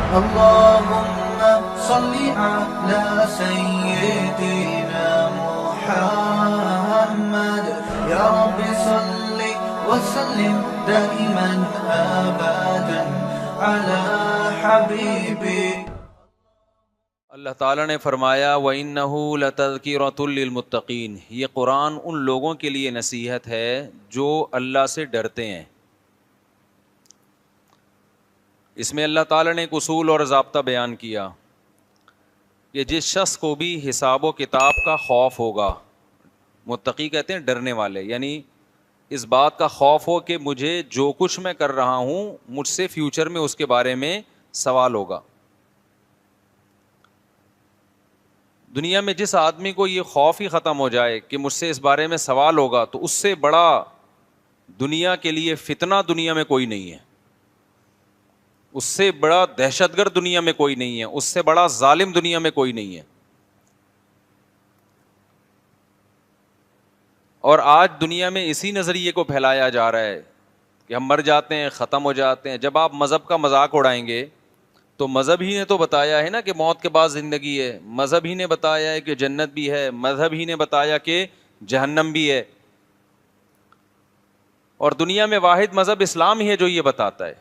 اللهم صل على سيدنا محمد يا رب صل وسلم دائما ابدا على حبيبك. اللہ تعالیٰ نے فرمایا وَإِنَّهُ لَتَذْكِرَةٌ لِّلْمُتَّقِينَ، یہ قرآن ان لوگوں کے لیے نصیحت ہے جو اللہ سے ڈرتے ہیں. اس میں اللہ تعالیٰ نے ایک اصول اور ضابطہ بیان کیا کہ جس شخص کو بھی حساب و کتاب کا خوف ہوگا، متقی کہتے ہیں ڈرنے والے، یعنی اس بات کا خوف ہو کہ مجھے جو کچھ میں کر رہا ہوں مجھ سے فیوچر میں اس کے بارے میں سوال ہوگا. دنیا میں جس آدمی کو یہ خوف ہی ختم ہو جائے کہ مجھ سے اس بارے میں سوال ہوگا، تو اس سے بڑا دنیا کے لیے فتنہ دنیا میں کوئی نہیں ہے، اس سے بڑا دہشت گرد دنیا میں کوئی نہیں ہے، اس سے بڑا ظالم دنیا میں کوئی نہیں ہے. اور آج دنیا میں اسی نظریے کو پھیلایا جا رہا ہے کہ ہم مر جاتے ہیں، ختم ہو جاتے ہیں. جب آپ مذہب کا مذاق اڑائیں گے تو مذہب ہی نے تو بتایا ہے نا کہ موت کے بعد زندگی ہے، مذہب ہی نے بتایا ہے کہ جنت بھی ہے، مذہب ہی نے بتایا کہ جہنم بھی ہے. اور دنیا میں واحد مذہب اسلام ہی ہے جو یہ بتاتا ہے.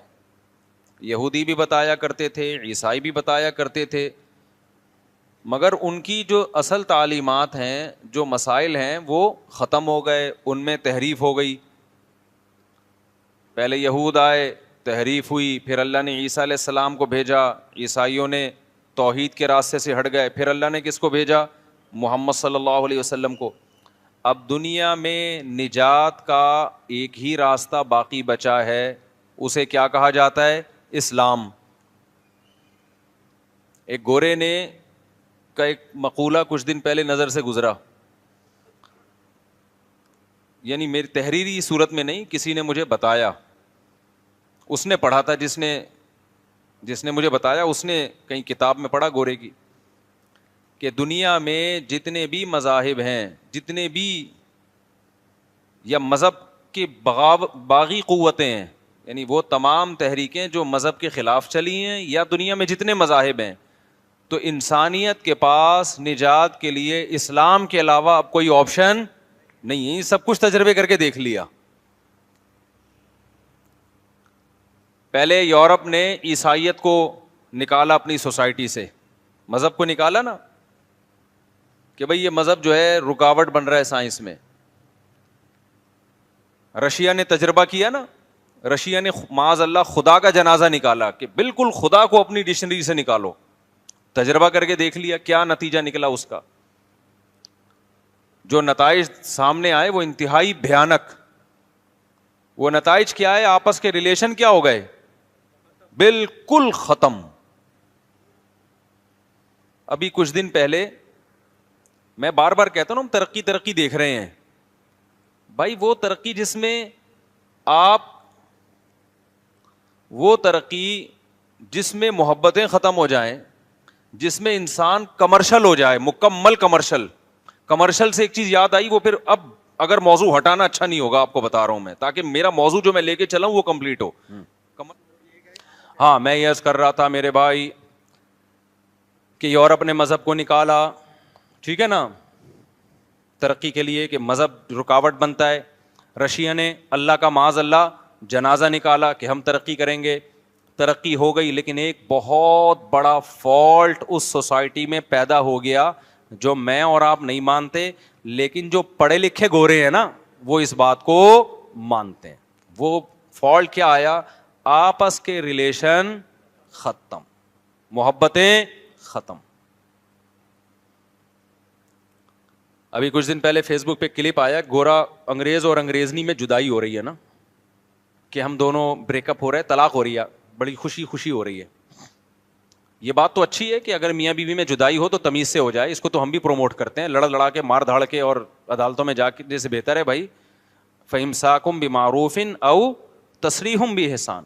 یہودی بھی بتایا کرتے تھے، عیسائی بھی بتایا کرتے تھے، مگر ان کی جو اصل تعلیمات ہیں، جو مسائل ہیں، وہ ختم ہو گئے، ان میں تحریف ہو گئی. پہلے یہود آئے، تحریف ہوئی، پھر اللہ نے عیسیٰ علیہ السلام کو بھیجا، عیسائیوں نے توحید کے راستے سے ہٹ گئے، پھر اللہ نے کس کو بھیجا؟ محمد صلی اللہ علیہ وسلم کو. اب دنیا میں نجات کا ایک ہی راستہ باقی بچا ہے، اسے کیا کہا جاتا ہے؟ اسلام. ایک گورے نے کا ایک مقولہ کچھ دن پہلے نظر سے گزرا، یعنی میری تحریری صورت میں نہیں، کسی نے مجھے بتایا، اس نے پڑھا تھا، جس نے مجھے بتایا اس نے کہیں کتاب میں پڑھا گورے کی، کہ دنیا میں جتنے بھی مذاہب ہیں، جتنے بھی یا مذہب کی باغی قوتیں ہیں، یعنی وہ تمام تحریکیں جو مذہب کے خلاف چلی ہیں، یا دنیا میں جتنے مذاہب ہیں، تو انسانیت کے پاس نجات کے لیے اسلام کے علاوہ اب کوئی آپشن نہیں ہے. سب کچھ تجربے کر کے دیکھ لیا. پہلے یورپ نے عیسائیت کو نکالا اپنی سوسائٹی سے، مذہب کو نکالا نا، کہ بھئی یہ مذہب جو ہے رکاوٹ بن رہا ہے سائنس میں. رشیا نے تجربہ کیا نا، رشیا نے معاذ اللہ خدا کا جنازہ نکالا کہ بالکل خدا کو اپنی ڈکشنری سے نکالو. تجربہ کر کے دیکھ لیا کیا نتیجہ نکلا اس کا. جو نتائج سامنے آئے وہ انتہائی بھیانک. وہ نتائج کیا ہے؟ آپس کے ریلیشن کیا ہو گئے؟ بالکل ختم. ابھی کچھ دن پہلے میں بار بار کہتا ہوں ہم ترقی دیکھ رہے ہیں. بھائی وہ ترقی جس میں وہ ترقی جس میں محبتیں ختم ہو جائیں، جس میں انسان کمرشل ہو جائے، مکمل کمرشل سے ایک چیز یاد آئی، وہ پھر اب اگر موضوع ہٹانا اچھا نہیں ہوگا، آپ کو بتا رہا ہوں میں، تاکہ میرا موضوع جو میں لے کے چلا ہوں وہ کمپلیٹ ہو. ہاں میں یہ عرض کر رہا تھا میرے بھائی کہ یورپ نے مذہب کو نکالا، ٹھیک ہے نا، ترقی کے لیے کہ مذہب رکاوٹ بنتا ہے. رشیا نے اللہ کا معاذ اللہ جنازہ نکالا کہ ہم ترقی کریں گے. ترقی ہو گئی، لیکن ایک بہت بڑا فالٹ اس سوسائٹی میں پیدا ہو گیا جو میں اور آپ نہیں مانتے، لیکن جو پڑھے لکھے گورے ہیں نا وہ اس بات کو مانتے ہیں. وہ فالٹ کیا آیا؟ آپس کے ریلیشن ختم، محبتیں ختم. ابھی کچھ دن پہلے فیس بک پہ کلپ آیا، گورا انگریز اور انگریزنی میں جدائی ہو رہی ہے نا، کہ ہم دونوں بریک اپ ہو رہے ہیں، طلاق ہو رہی ہے، بڑی خوشی ہو رہی ہے. یہ بات تو اچھی ہے کہ اگر میاں بیوی میں جدائی ہو تو تمیز سے ہو جائے، اس کو تو ہم بھی پروموٹ کرتے ہیں. لڑا کے مار دھاڑ کے اور عدالتوں میں جا کے جیسے بہتر ہے بھائی فَإِمْسَاكُمْ بِمَعْرُوفٍ أَوْ تَسْرِيحٌ بِإِحْسَانٍ.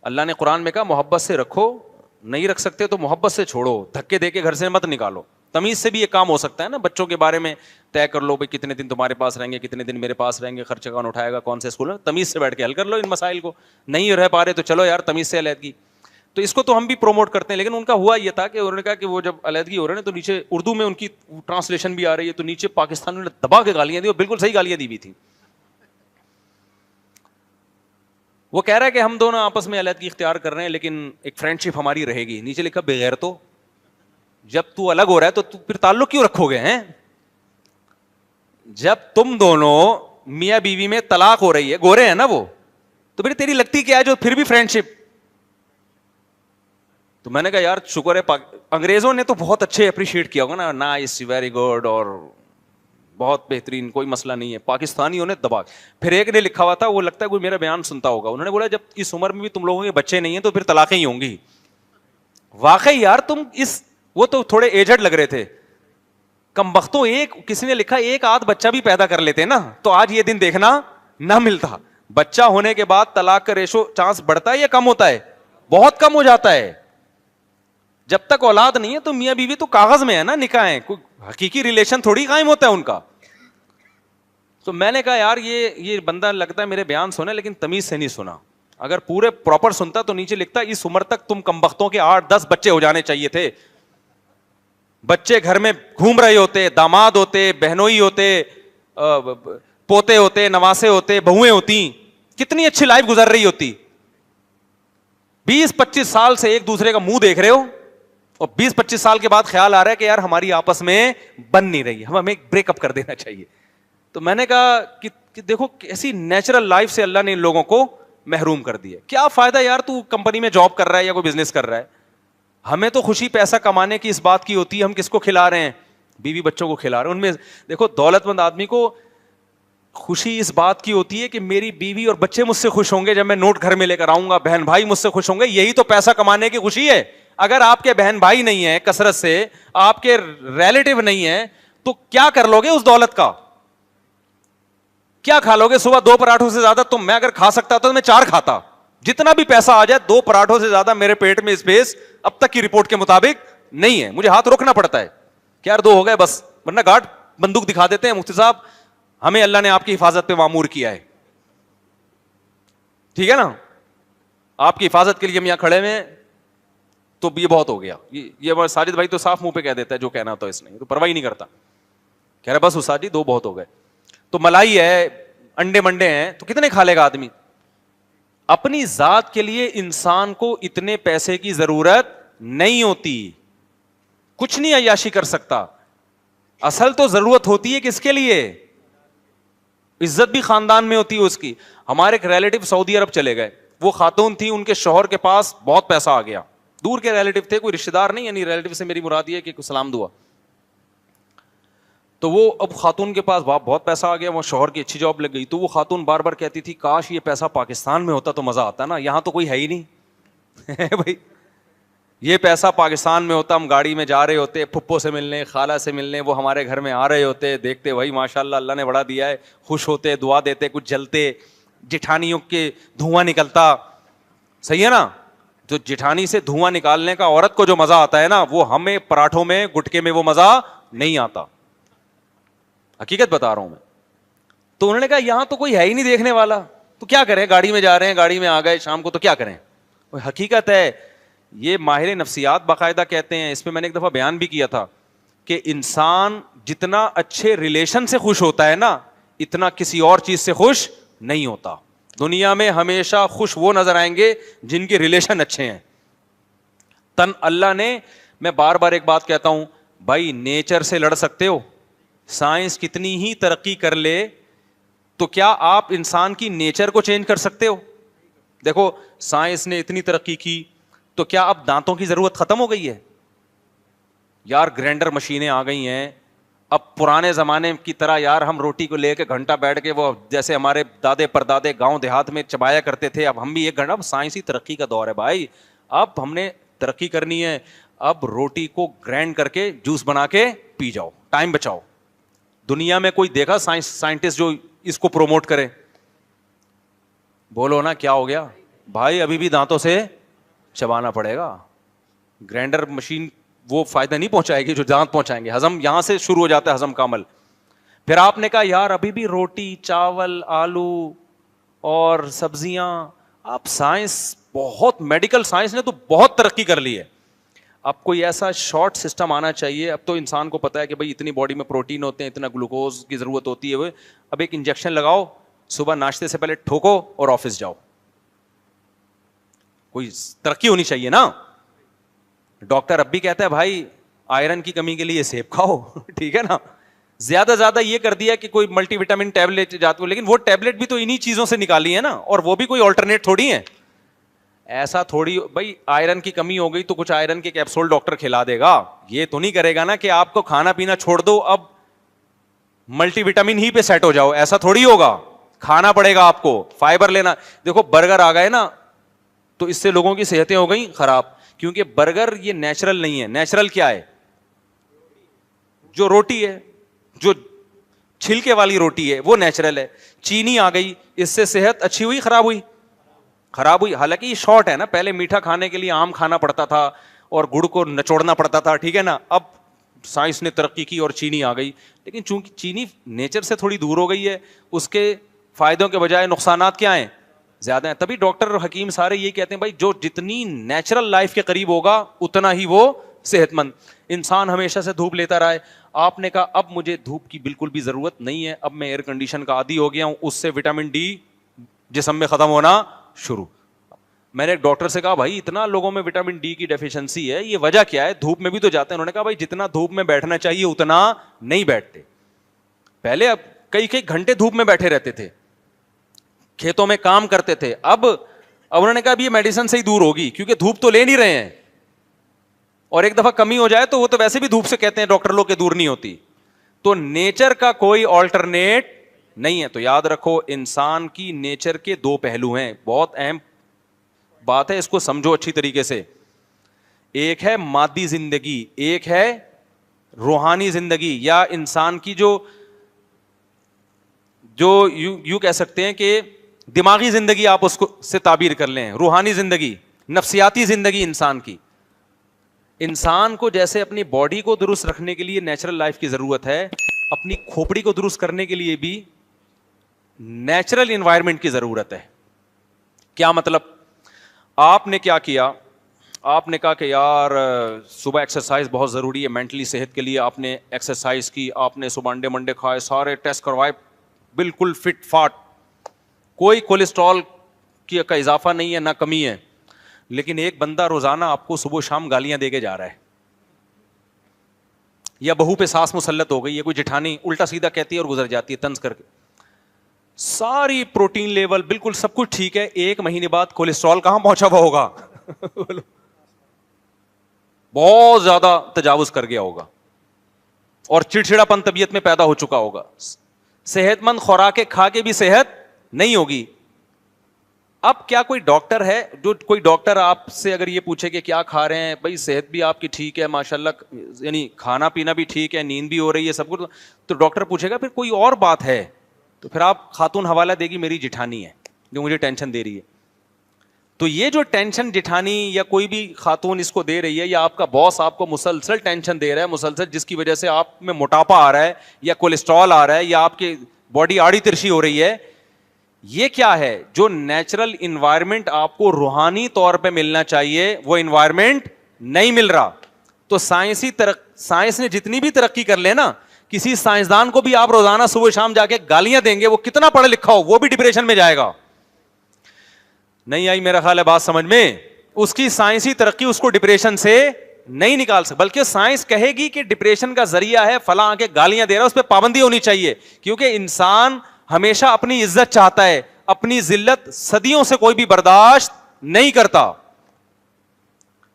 اللہ نے قرآن میں کہا محبت سے رکھو، نہیں رکھ سکتے تو محبت سے چھوڑو، دھکے دے کے گھر سے مت نکالو. تمیز سے بھی یہ کام ہو سکتا ہے نا. بچوں کے بارے میں طے کر لو بھائی کتنے دن تمہارے پاس رہیں گے، کتنے دن میرے پاس رہیں گے، خرچہ کون اٹھائے گا، کون سے اسکول میں. تمیز سے بیٹھ کے حل کر لو ان مسائل کو. نہیں رہ پا رہے تو چلو یار تمیز سے علیحدگی. تو اس کو تو ہم بھی پروموٹ کرتے ہیں, لیکن ان کا ہوا یہ تھا کہ انہوں نے کہا کہ وہ جب علیحدگی ہو رہے ہیں تو نیچے اردو میں ان کی ٹرانسلیشن بھی آ رہی ہے, تو نیچے پاکستانیوں نے دبا کے گالیاں دی, اور بالکل صحیح گالیاں دی ہوئی تھی. وہ کہہ رہا ہے کہ ہم دونوں آپس میں علیحدگی اختیار کر رہے ہیں, لیکن ایک فرینڈ شپ ہماری رہے گی. نیچے لکھا بغیر تو, جب تو الگ ہو رہا ہے تو پھر تعلق کیوں رکھو گے ہیں؟ جب تم دونوں میاں بیوی میں طلاق ہو رہی ہے, گورے ہیں نا وہ, تو پھر تیری لگتی کیا ہے جو پھر بھی فرینڈ شپ. تو میں نے کہا یار شکر ہے, انگریزوں نے تو بہت اچھے اپریشیٹ کیا ہوگا نا, نائس, ویری گڈ, اور بہت بہترین, کوئی مسئلہ نہیں ہے. پاکستانیوں نے دبا. پھر ایک نے لکھا ہوا تھا, وہ لگتا ہے کوئی میرا بیان سنتا ہوگا, انہوں نے بولا جب اس عمر میں بھی تم لوگوں کے بچے نہیں ہیں تو پھر طلاقیں ہی ہوں گی. واقعی یار تم اس, وہ تو تھوڑے ایجڈ لگ رہے تھے کم بختوں, ایک کسی نے لکھا ایک آدھ بچہ بھی پیدا کر لیتے نا تو آج یہ دن دیکھنا نہ ملتا. بچہ ہونے کے بعد طلاق کا ریشو چانس بڑھتا ہے یا کم ہوتا ہے؟ بہت کم ہو جاتا ہے. جب تک اولاد نہیں ہے تو میاں بیوی تو کاغذ میں ہے نا, نکاح ہے, کوئی حقیقی ریلیشن تھوڑی قائم ہوتا ہے ان کا. تو میں نے کہا یار یہ بندہ لگتا ہے میرے بیان سنا لیکن تمیز سے نہیں سنا. اگر پورے پراپر سنتا تو نیچے لکھتا اس عمر تک تم کمبختوں کے 8-10 بچے ہو جانے چاہیے تھے. بچے گھر میں گھوم رہے ہوتے, داماد ہوتے, بہنوئی ہوتے, پوتے ہوتے, نواسے ہوتے, بہویں ہوتی, کتنی اچھی لائف گزر رہی ہوتی. 20-25 سال سے ایک دوسرے کا منہ دیکھ رہے ہو, اور 20-25 سال کے بعد خیال آ رہا ہے کہ یار ہماری آپس میں بن نہیں رہی, ہمیں بریک اپ کر دینا چاہیے. تو میں نے کہا کہ دیکھو کیسی نیچرل لائف سے اللہ نے ان لوگوں کو محروم کر دیا. کیا فائدہ یار تو کمپنی میں جاب کر رہا ہے یا کوئی بزنس کر رہا ہے, ہمیں تو خوشی پیسہ کمانے کی اس بات کی ہوتی ہے ہم کس کو کھلا رہے ہیں, بیوی بچوں کو کھلا رہے ہیں. ان میں دیکھو دولت مند آدمی کو خوشی اس بات کی ہوتی ہے کہ میری بیوی اور بچے مجھ سے خوش ہوں گے جب میں نوٹ گھر میں لے کر آؤں گا, بہن بھائی مجھ سے خوش ہوں گے, یہی تو پیسہ کمانے کی خوشی ہے. اگر آپ کے بہن بھائی نہیں ہیں کثرت سے, آپ کے ریلیٹو نہیں ہیں, تو کیا کر لو گے اس دولت کا؟ کیا کھا لو گے؟ صبح 2 پراٹھوں سے زیادہ میں اگر کھا سکتا تھا تو میں 4 کھاتا. جتنا بھی پیسہ آ جائے 2 پراٹھوں سے زیادہ میرے پیٹ میں اسپیس اب تک کی رپورٹ کے مطابق نہیں ہے. مجھے ہاتھ روکنا پڑتا ہے کہ یار 2 ہو گئے بس, ورنہ گارڈ بندوق دکھا دیتے ہیں, مفتی صاحب ہمیں اللہ نے آپ کی حفاظت پہ معمور کیا ہے, ٹھیک ہے نا, آپ کی حفاظت کے لیے ہم یہاں کھڑے ہوئے ہیں, تو یہ بہت ہو گیا. یہ ساجد بھائی تو صاف منہ پہ کہہ دیتا ہے جو کہنا تو اس نے, تو پرواہ ہی نہیں کرتا, کہہ رہا بس استاد جی 2 بہت ہو گئے. تو ملائی ہے, انڈے منڈے ہیں, تو کتنے کھا لے گا آدمی؟ اپنی ذات کے لیے انسان کو اتنے پیسے کی ضرورت نہیں ہوتی, کچھ نہیں عیاشی کر سکتا. اصل تو ضرورت ہوتی ہے کس کے لیے؟ عزت بھی خاندان میں ہوتی ہے اس کی. ہمارے ایک ریلیٹو سعودی عرب چلے گئے, وہ خاتون تھی, ان کے شوہر کے پاس بہت پیسہ آ گیا, دور کے ریلیٹو تھے, کوئی رشتے دار نہیں, یعنی ریلیٹو سے میری مراد یہ ہے کہ کوئی سلام دعا. تو وہ اب خاتون کے پاس بہت پیسہ آ گیا, وہ شوہر کی اچھی جاب لگ گئی, تو وہ خاتون بار بار کہتی تھی کاش یہ پیسہ پاکستان میں ہوتا تو مزہ آتا نا, یہاں تو کوئی ہے ہی نہیں بھائی, یہ پیسہ پاکستان میں ہوتا ہم گاڑی میں جا رہے ہوتے, پھپھو سے ملنے, خالہ سے ملنے, وہ ہمارے گھر میں آ رہے ہوتے, دیکھتے بھائی ماشاء اللہ اللہ نے بڑا دیا ہے, خوش ہوتے, دعا دیتے, کچھ جلتے, جٹھانیوں کے دھواں نکلتا, صحیح ہے نا. جو جٹھانی سے دھواں نکالنے کا عورت کو جو مزہ آتا ہے نا, وہ ہمیں پراٹھوں میں گٹکے میں وہ مزہ نہیں آتا, حقیقت بتا رہا ہوں میں. تو انہوں نے کہا یہاں تو کوئی ہے ہی نہیں دیکھنے والا, تو کیا کریں, گاڑی میں جا رہے ہیں, گاڑی میں آ گئے شام کو, تو کیا کریں. حقیقت ہے, یہ ماہر نفسیات باقاعدہ کہتے ہیں, اس پہ میں نے ایک دفعہ بیان بھی کیا تھا کہ انسان جتنا اچھے ریلیشن سے خوش ہوتا ہے نا, اتنا کسی اور چیز سے خوش نہیں ہوتا. دنیا میں ہمیشہ خوش وہ نظر آئیں گے جن کے ریلیشن اچھے ہیں. تن اللہ نے, میں بار بار ایک بات کہتا ہوں بھائی, نیچر سے لڑ سکتے ہو, سائنس کتنی ہی ترقی کر لے, تو کیا آپ انسان کی نیچر کو چینج کر سکتے ہو؟ دیکھو سائنس نے اتنی ترقی کی, تو کیا اب دانتوں کی ضرورت ختم ہو گئی ہے؟ یار گرینڈر مشینیں آ گئی ہیں, اب پرانے زمانے کی طرح یار ہم روٹی کو لے کے گھنٹہ بیٹھ کے, وہ جیسے ہمارے دادے پردادے گاؤں دیہات میں چبایا کرتے تھے, اب ہم بھی 1 گھنٹہ, اب سائنسی ترقی کا دور ہے بھائی, اب ہم نے ترقی کرنی ہے, اب روٹی کو گرینڈ کر کے جوس بنا کے پی جاؤ, ٹائم بچاؤ. دنیا میں کوئی دیکھا سائنٹسٹ جو اس کو پروموٹ کرے؟ بولو نا کیا ہو گیا بھائی, ابھی بھی دانتوں سے چبانا پڑے گا. گرینڈر مشین وہ فائدہ نہیں پہنچائے گی جو دانت پہنچائیں گے. ہضم یہاں سے شروع ہو جاتا ہے, ہضم کا عمل. پھر آپ نے کہا یار ابھی بھی روٹی, چاول, آلو اور سبزیاں, آپ سائنس بہت میڈیکل سائنس نے تو بہت ترقی کر لی ہے. اب کوئی ایسا شارٹ سسٹم آنا چاہیے. اب تو انسان کو پتا ہے کہ بھائی اتنی باڈی میں پروٹین ہوتے ہیں, اتنا گلوکوز کی ضرورت ہوتی ہے. اب ایک انجیکشن لگاؤ, صبح ناشتے سے پہلے ٹھوکو اور آفس جاؤ. کوئی ترقی ہونی چاہیے نا. ڈاکٹر اب بھی کہتا ہے بھائی آئرن کی کمی کے لیے سیب کھاؤ, ٹھیک ہے نا. زیادہ یہ کر دیا کہ کوئی ملٹی وٹامن ٹیبلٹ جاتے ہو, لیکن وہ ٹیبلٹ بھی تو انہی چیزوں سے نکالی ہے نا, اور وہ بھی کوئی آلٹرنیٹ تھوڑی ہے. ایسا تھوڑی بھائی آئرن کی کمی ہو گئی تو کچھ آئرن کے کیپسول ڈاکٹر کھلا دے گا, یہ تو نہیں کرے گا نا کہ آپ کو کھانا پینا چھوڑ دو اب ملٹی وٹامن ہی پہ سیٹ ہو جاؤ. ایسا تھوڑی ہوگا, کھانا پڑے گا آپ کو, فائبر لینا. دیکھو برگر آ گئے نا تو اس سے لوگوں کی صحتیں ہو گئی خراب, کیونکہ برگر یہ نیچرل نہیں ہے. نیچرل کیا ہے؟ جو روٹی ہے, جو چھلکے والی روٹی ہے وہ نیچرل ہے. چینی آ گئی, اس سے صحت اچھی ہوئی خراب ہوئی؟ خراب ہوئی. حالانکہ یہ شارٹ ہے نا, پہلے میٹھا کھانے کے لیے آم کھانا پڑتا تھا اور گڑ کو نچوڑنا پڑتا تھا, ٹھیک ہے نا. اب سائنس نے ترقی کی اور چینی آ گئی, لیکن چونکہ چینی نیچر سے تھوڑی دور ہو گئی ہے, اس کے فائدوں کے بجائے نقصانات کیا ہیں؟ زیادہ ہیں. تبھی ڈاکٹر حکیم سارے یہ کہتے ہیں بھائی جو جتنی نیچرل لائف کے قریب ہوگا اتنا ہی وہ صحت مند. انسان ہمیشہ سے دھوپ لیتا رہا ہے. آپ نے کہا اب مجھے دھوپ کی بالکل بھی ضرورت نہیں ہے, اب میں ایئر کنڈیشن کا عادی ہو گیا ہوں, اس سے وٹامن ڈی جسم میں ختم ہونا شروع. میں نے ایک ڈاکٹر سے کہا بھائی اتنا لوگوں میں وٹامن ڈی کی ڈیفیشنسی ہے, یہ وجہ کیا ہے؟ دھوپ میں بھی تو جاتے ہیں. انہوں نے کہا بھائی جتنا دھوپ میں بیٹھنا چاہیے اتنا نہیں بیٹھتے. پہلے اب کئی گھنٹے دھوپ میں بیٹھے رہتے تھے, کھیتوں میں کام کرتے تھے. اب انہوں نے کہا اب یہ میڈیسن سے ہی دور ہوگی, کیونکہ دھوپ تو لے نہیں رہے ہیں, اور ایک دفعہ کمی ہو جائے تو وہ تو ویسے بھی دھوپ سے کہتے ہیں ڈاکٹر لوگ کے دور نہیں ہوتی. تو نیچر کا کوئی آلٹرنیٹ نہیں ہے. تو یاد رکھو انسان کی نیچر کے دو پہلو ہیں, بہت اہم بات ہے, اس کو سمجھو اچھی طریقے سے. ایک ہے مادی زندگی, ایک ہے روحانی زندگی, یا انسان کی جو یوں کہہ سکتے ہیں کہ دماغی زندگی, آپ اس کو سے تعبیر کر لیں. روحانی زندگی, نفسیاتی زندگی انسان کی. انسان کو جیسے اپنی باڈی کو درست رکھنے کے لیے نیچرل لائف کی ضرورت ہے, اپنی کھوپڑی کو درست کرنے کے لیے بھی نیچرل انوائرمنٹ کی ضرورت ہے. کیا مطلب؟ آپ نے کیا کیا, آپ نے کہا کہ یار صبح ایکسرسائز بہت ضروری ہے مینٹلی صحت کے لیے. آپ نے ایکسرسائز کی, آپ نے صبح انڈے منڈے کھائے, سارے ٹیسٹ کروائے, بالکل فٹ فاٹ, کوئی کولیسٹرول کا اضافہ نہیں ہے نہ کمی ہے. لیکن ایک بندہ روزانہ آپ کو صبح شام گالیاں دے کے جا رہا ہے, یا بہو پہ ساس مسلط ہو گئی ہے, کوئی جٹھانی الٹا سیدھا کہتی ہے اور گزر جاتی ہے طنز کر کے, ساری پروٹین لیول بالکل سب کچھ ٹھیک ہے, 1 مہینے بعد کولیسٹرول کہاں پہنچا ہوا ہوگا؟ بہت زیادہ تجاوز کر گیا ہوگا, اور چڑچڑا پن طبیعت میں پیدا ہو چکا ہوگا. صحت مند خوراکیں کھا کے بھی صحت نہیں ہوگی. اب کیا کوئی ڈاکٹر ہے جو کوئی ڈاکٹر آپ سے اگر یہ پوچھے کہ کیا کھا رہے ہیں, بھائی صحت بھی آپ کی ٹھیک ہے ماشاءاللہ, یعنی کھانا پینا بھی ٹھیک ہے, نیند بھی ہو رہی ہے, سب کچھ, تو ڈاکٹر پوچھے گا پھر کوئی اور بات ہے, تو پھر آپ خاتون حوالہ دے گی میری جٹھانی ہے جو مجھے ٹینشن دے رہی ہے. تو یہ جو ٹینشن جٹھانی یا کوئی بھی خاتون اس کو دے رہی ہے, یا آپ کا باس آپ کو مسلسل ٹینشن دے رہا ہے مسلسل, جس کی وجہ سے آپ میں موٹاپا آ رہا ہے یا کولیسٹرول آ رہا ہے یا آپ کی باڈی آڑی ترشی ہو رہی ہے, یہ کیا ہے؟ جو نیچرل انوائرمنٹ آپ کو روحانی طور پہ ملنا چاہیے وہ انوائرمنٹ نہیں مل رہا. تو سائنس نے جتنی بھی ترقی کر لے نا, کسی سائنسدان کو بھی آپ روزانہ صبح شام جا کے گالیاں دیں گے, وہ کتنا پڑھا لکھا ہو وہ بھی ڈپریشن میں جائے گا. نہیں آئی میرا خیال ہے بات سمجھ میں؟ اس کی سائنسی ترقی اس کو ڈپریشن سے نہیں نکال سکتی, بلکہ سائنس کہے گی کہ ڈپریشن کا ذریعہ ہے فلاں کے گالیاں دے رہا ہے, اس پہ پابندی ہونی چاہیے, کیونکہ انسان ہمیشہ اپنی عزت چاہتا ہے, اپنی ذلت صدیوں سے کوئی بھی برداشت نہیں کرتا.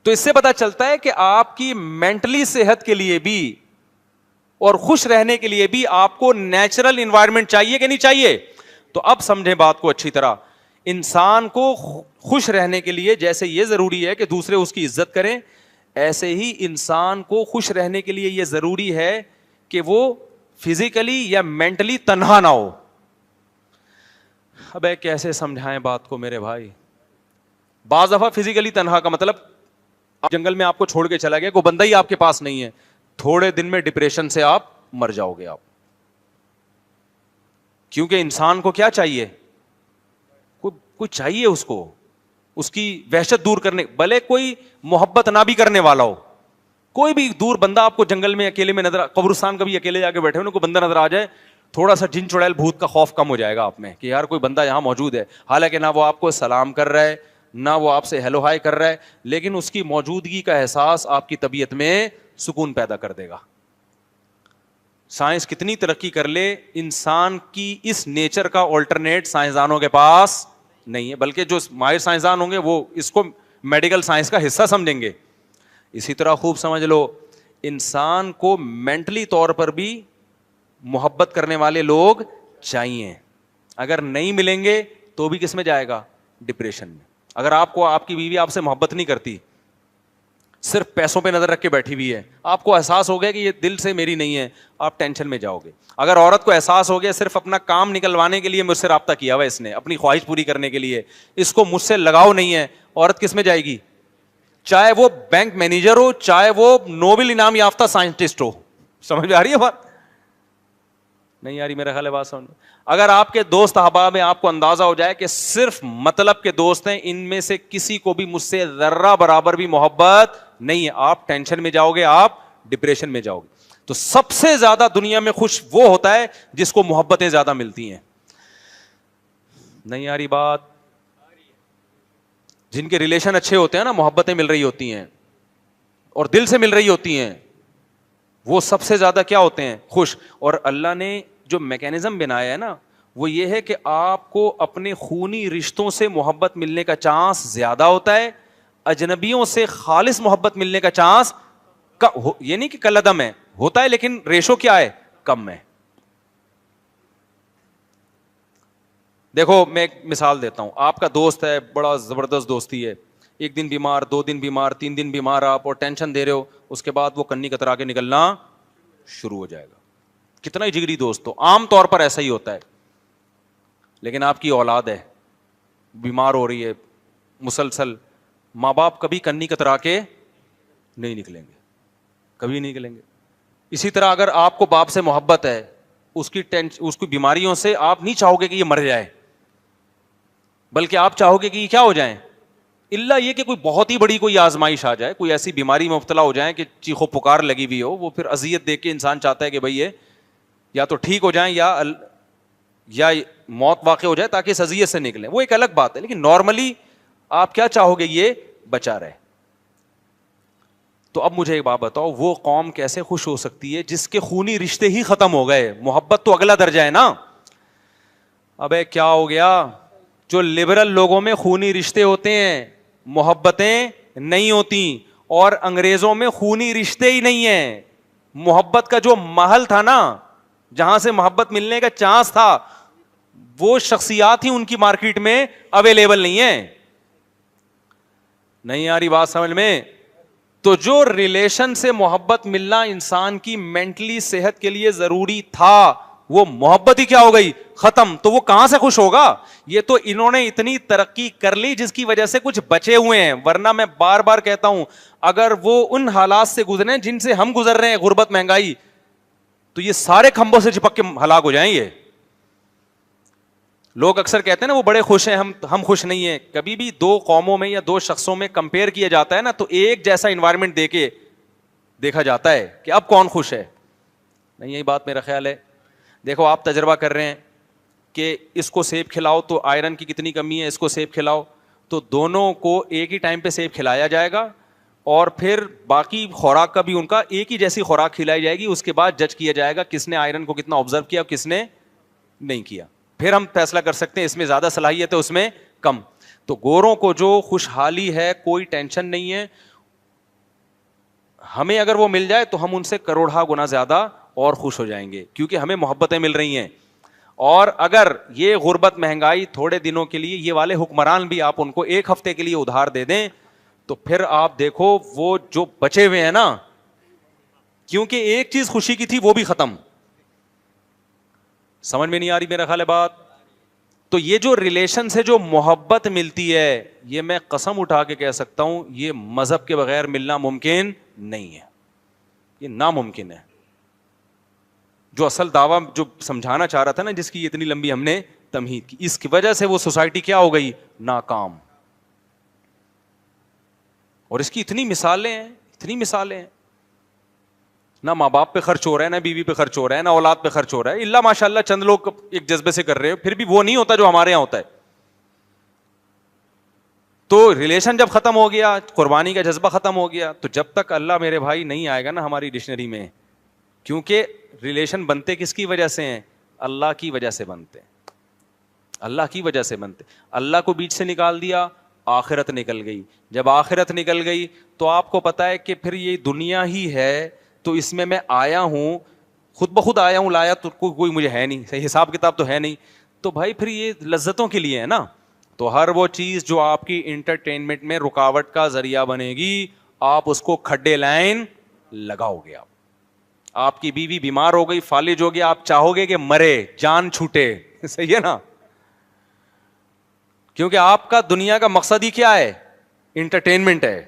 تو اس سے پتا چلتا ہے کہ آپ کی مینٹلی صحت کے لیے بھی اور خوش رہنے کے لیے بھی آپ کو نیچرل انوائرمنٹ چاہیے کہ نہیں چاہیے. تو اب سمجھیں بات کو اچھی طرح, انسان کو خوش رہنے کے لیے جیسے یہ ضروری ہے کہ دوسرے اس کی عزت کریں, ایسے ہی انسان کو خوش رہنے کے لیے یہ ضروری ہے کہ وہ فزیکلی یا مینٹلی تنہا نہ ہو. اب کیسے سمجھائیں بات کو میرے بھائی؟ بعض دفعہ فزیکلی تنہا کا مطلب جنگل میں آپ کو چھوڑ کے چلا گیا, کوئی بندہ ہی آپ کے پاس نہیں ہے, تھوڑے دن میں ڈپریشن سے آپ مر جاؤ گے آپ. کیونکہ انسان کو کیا چاہیے؟ کوئی چاہیے اس کو, اس کی وحشت دور کرنے, بھلے کوئی محبت نہ بھی کرنے والا ہو, کوئی بھی دور بندہ آپ کو جنگل میں اکیلے میں نظر, قبرستان کبھی اکیلے جا کے بیٹھے ہونے کو بندہ نظر آ جائے, تھوڑا سا جن چڑیل بھوت کا خوف کم ہو جائے گا آپ میں کہ یار کوئی بندہ یہاں موجود ہے, حالانکہ نہ وہ آپ کو سلام کر رہا ہے نہ وہ آپ سے ہیلو ہائی کر رہا ہے, لیکن اس کی موجودگی کا احساس آپ کی طبیعت میں سکون پیدا کر دے گا. سائنس کتنی ترقی کر لے, انسان کی اس نیچر کا آلٹرنیٹ سائنسدانوں کے پاس نہیں ہے, بلکہ جو ماہر سائنسدان ہوں گے وہ اس کو میڈیکل سائنس کا حصہ سمجھیں گے. اسی طرح خوب سمجھ لو, انسان کو مینٹلی طور پر بھی محبت کرنے والے لوگ چاہیے. اگر نہیں ملیں گے تو بھی کس میں جائے گا, ڈپریشن میں. اگر آپ کو آپ کی بیوی آپ سے محبت نہیں کرتی, صرف پیسوں پہ نظر رکھ کے بیٹھی ہوئی ہے, آپ کو احساس ہو گیا کہ یہ دل سے میری نہیں ہے, آپ ٹینشن میں جاؤ گے. اگر عورت کو احساس ہو گیا صرف اپنا کام نکلوانے کے لیے مجھ سے رابطہ کیا ہوا ہے اس نے, اپنی خواہش پوری کرنے کے لیے, اس کو مجھ سے لگاؤ نہیں ہے, عورت کس میں جائے گی, چاہے وہ بینک مینیجر ہو, چاہے وہ نوبل انعام یافتہ سائنٹسٹ ہو. سمجھ میں آ رہی ہے بات؟ نہیں آ رہی میرا خیال ہے بات سمجھ. اگر آپ کے دوست احباب میں آپ کو اندازہ ہو جائے کہ صرف مطلب کے دوست ہیں, ان میں سے کسی کو بھی مجھ سے ذرہ برابر بھی محبت نہیں ہے, آپ ٹینشن میں جاؤ گے, آپ ڈپریشن میں جاؤ گے. تو سب سے زیادہ دنیا میں خوش وہ ہوتا ہے جس کو محبتیں زیادہ ملتی ہیں. نہیں آ رہی بات؟ جن کے ریلیشن اچھے ہوتے ہیں نا, محبتیں مل رہی ہوتی ہیں اور دل سے مل رہی ہوتی ہیں, وہ سب سے زیادہ کیا ہوتے ہیں, خوش. اور اللہ نے جو میکینزم بنایا ہے نا, وہ یہ ہے کہ آپ کو اپنے خونی رشتوں سے محبت ملنے کا چانس زیادہ ہوتا ہے, اجنبیوں سے خالص محبت ملنے کا چانس یہ نہیں کہ کل عدم ہے, ہوتا ہے لیکن ریشو کیا ہے, کم ہے. دیکھو میں ایک مثال دیتا ہوں, آپ کا دوست ہے, بڑا زبردست دوستی ہے, ایک دن بیمار, 2 دن بیمار, 3 دن بیمار آپ, اور ٹینشن دے رہے ہو, اس کے بعد وہ کنی کترا کے نکلنا شروع ہو جائے گا. کتنا ہی جگری دوست ہو, عام طور پر ایسا ہی ہوتا ہے. لیکن آپ کی اولاد ہے, بیمار ہو رہی ہے مسلسل, ماں باپ کبھی کنی کترا کے نہیں نکلیں گے, کبھی نہیں نکلیں گے. اسی طرح اگر آپ کو باپ سے محبت ہے, اس کی بیماریوں سے آپ نہیں چاہو گے کہ یہ مر جائے, بلکہ آپ چاہو گے کہ یہ کیا ہو جائیں, اللہ یہ کہ کوئی بہت ہی بڑی کوئی آزمائش آ جائے, کوئی ایسی بیماری میں مبتلا ہو جائیں کہ چیخو پکار لگی ہوئی ہو, وہ پھر اذیت دیکھ کے انسان چاہتا ہے کہ بھائی یہ یا تو ٹھیک ہو جائیں یا موت واقع ہو جائے تاکہ اس اذیت سے نکلیں. وہ ایک الگ بات ہے, لیکن نارملی آپ کیا چاہو گے, یہ بچا رہے. تو اب مجھے ایک بات بتاؤ, وہ قوم کیسے خوش ہو سکتی ہے جس کے خونی رشتے ہی ختم ہو گئے؟ محبت تو اگلا درجہ ہے نا. ابے کیا ہو گیا, جو لبرل لوگوں میں خونی رشتے ہوتے ہیں, محبتیں نہیں ہوتی, اور انگریزوں میں خونی رشتے ہی نہیں ہیں. محبت کا جو محل تھا نا, جہاں سے محبت ملنے کا چانس تھا, وہ شخصیات ہی ان کی مارکیٹ میں اویلیبل نہیں ہے. نہیں آ رہی بات سمجھ میں؟ تو جو ریلیشن سے محبت ملنا انسان کی مینٹلی صحت کے لیے ضروری تھا, وہ محبت ہی کیا ہو گئی, ختم. تو وہ کہاں سے خوش ہوگا؟ یہ تو انہوں نے اتنی ترقی کر لی جس کی وجہ سے کچھ بچے ہوئے ہیں, ورنہ میں بار بار کہتا ہوں, اگر وہ ان حالات سے گزرے جن سے ہم گزر رہے ہیں, غربت, مہنگائی, تو یہ سارے کھمبوں سے چپک کے ہلاک ہو جائیں. یہ لوگ اکثر کہتے ہیں نا وہ بڑے خوش ہیں, ہم خوش نہیں ہیں. کبھی بھی 2 قوموں میں یا 2 شخصوں میں کمپیئر کیا جاتا ہے نا, تو ایک جیسا انوائرمنٹ دے کے دیکھا جاتا ہے کہ اب کون خوش ہے. نہیں, یہی بات میرا خیال ہے. دیکھو آپ تجربہ کر رہے ہیں کہ اس کو سیب کھلاؤ تو آئرن کی کتنی کمی ہے, اس کو سیب کھلاؤ تو دونوں کو ایک ہی ٹائم پہ سیب کھلایا جائے گا, اور پھر باقی خوراک کا بھی ان کا ایک ہی جیسی خوراک کھلائی جائے گی. اس کے بعد جج کیا جائے گا کس نے آئرن کو کتنا آبزرو کیا اور کس نے نہیں کیا. پھر ہم فیصلہ کر سکتے ہیں اس میں زیادہ صلاحیت ہے, اس میں کم. تو گوروں کو جو خوشحالی ہے, کوئی ٹینشن نہیں ہے, ہمیں اگر وہ مل جائے تو ہم ان سے کروڑا گنا زیادہ اور خوش ہو جائیں گے, کیونکہ ہمیں محبتیں مل رہی ہیں. اور اگر یہ غربت, مہنگائی تھوڑے دنوں کے لیے, یہ والے حکمران بھی آپ ان کو 1 ہفتے کے لیے ادھار دے دیں, تو پھر آپ دیکھو وہ جو بچے ہوئے ہیں نا, کیونکہ ایک چیز خوشی کی تھی وہ بھی ختم. سمجھ میں نہیں آ رہی میرا خیال ہے بات؟ تو یہ جو ریلیشن سے جو محبت ملتی ہے, یہ میں قسم اٹھا کے کہہ سکتا ہوں, یہ مذہب کے بغیر ملنا ممکن نہیں ہے, یہ ناممکن ہے. جو اصل دعویٰ جو سمجھانا چاہ رہا تھا نا, جس کی اتنی لمبی ہم نے تمہید کی, اس کی وجہ سے وہ سوسائٹی کیا ہو گئی, ناکام. اور اس کی اتنی مثالیں ہیں، اتنی مثالیں ہیں. نہ ماں باپ پہ خرچ ہو رہا ہے، نہ بیوی پہ خرچ ہو رہا ہے، نہ اولاد پہ خرچ ہو رہا ہے، اللہ ماشاء اللہ چند لوگ ایک جذبے سے کر رہے ہیں، پھر بھی وہ نہیں ہوتا جو ہمارے یہاں ہوتا ہے. تو ریلیشن جب ختم ہو گیا، قربانی کا جذبہ ختم ہو گیا، تو جب تک اللہ میرے بھائی نہیں آئے گا نا ہماری ڈکشنری میں، کیونکہ ریلیشن بنتے کس کی وجہ سے ہیں؟ اللہ کی وجہ سے بنتے ہیں، اللہ کی وجہ سے بنتے. اللہ کو بیچ سے نکال دیا، آخرت نکل گئی. جب آخرت نکل گئی تو آپ کو پتا ہے کہ پھر یہ دنیا ہی ہے، تو اس میں آیا ہوں، خود بخود آیا ہوں، لایا تو کوئی مجھے ہے نہیں، صحیح حساب کتاب تو ہے نہیں. تو بھائی پھر یہ لذتوں کے لیے ہے نا. تو ہر وہ چیز جو آپ کی انٹرٹینمنٹ میں رکاوٹ کا ذریعہ بنے گی، آپ اس کو کھڈے لائن لگاؤ گے. آپ کی بیوی بیمار ہو گئی، فالج ہو گیا، آپ چاہو گے کہ مرے، جان چھوٹے. صحیح ہے نا؟ کیونکہ آپ کا دنیا کا مقصد ہی کیا ہے؟ انٹرٹینمنٹ ہے.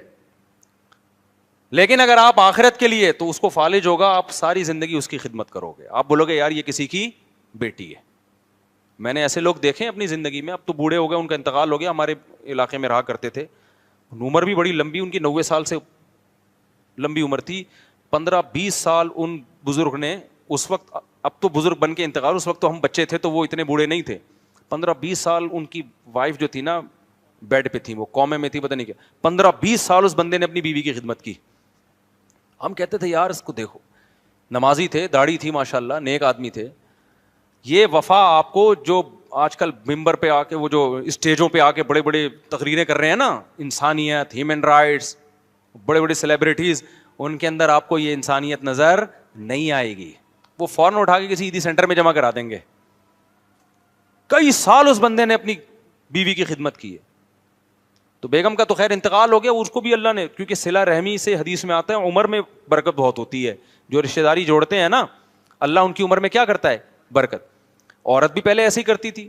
لیکن اگر آپ آخرت کے لیے، تو اس کو فالج ہوگا، آپ ساری زندگی اس کی خدمت کرو گے. آپ بولو گے یار یہ کسی کی بیٹی ہے. میں نے ایسے لوگ دیکھے اپنی زندگی میں، اب تو بوڑھے ہو گئے، ان کا انتقال ہو گیا، ہمارے علاقے میں رہا کرتے تھے، عمر بھی بڑی لمبی، ان کی 90 سال سے لمبی عمر تھی. 15-20 سال ان بزرگ نے اس وقت، اب تو بزرگ بن کے انتقال، اس وقت تو ہم بچے تھے تو وہ اتنے بوڑھے نہیں تھے. 15-20 سال ان کی وائف جو تھی نا بیڈ پہ تھی، وہ کومے میں تھی، پتہ نہیں کیا. 15-20 سال اس بندے نے اپنی بیوی کی خدمت کی. ہم کہتے تھے یار اس کو دیکھو، نمازی تھے، داڑھی تھی ماشاءاللہ، نیک آدمی تھے. یہ وفا آپ کو جو آج کل ممبر پہ آ کے، وہ جو اسٹیجوں پہ آ کے بڑے بڑے تقریریں کر رہے ہیں نا، انسانیت، ہیومن رائٹس، بڑے بڑے سیلیبریٹیز، ان کے اندر آپ کو یہ انسانیت نظر نہیں آئے گی. وہ فوراً اٹھا کے کسی عیدی سینٹر میں جمع کرا دیں گے. کئی سال اس بندے نے اپنی بیوی کی خدمت کی ہے. تو بیگم کا تو خیر انتقال ہو گیا، اس کو بھی اللہ نے، کیونکہ صلہ رحمی سے حدیث میں آتا ہے عمر میں برکت بہت ہوتی ہے. جو رشتہ داری جوڑتے ہیں نا، اللہ ان کی عمر میں کیا کرتا ہے؟ برکت. عورت بھی پہلے ایسے ہی کرتی تھی،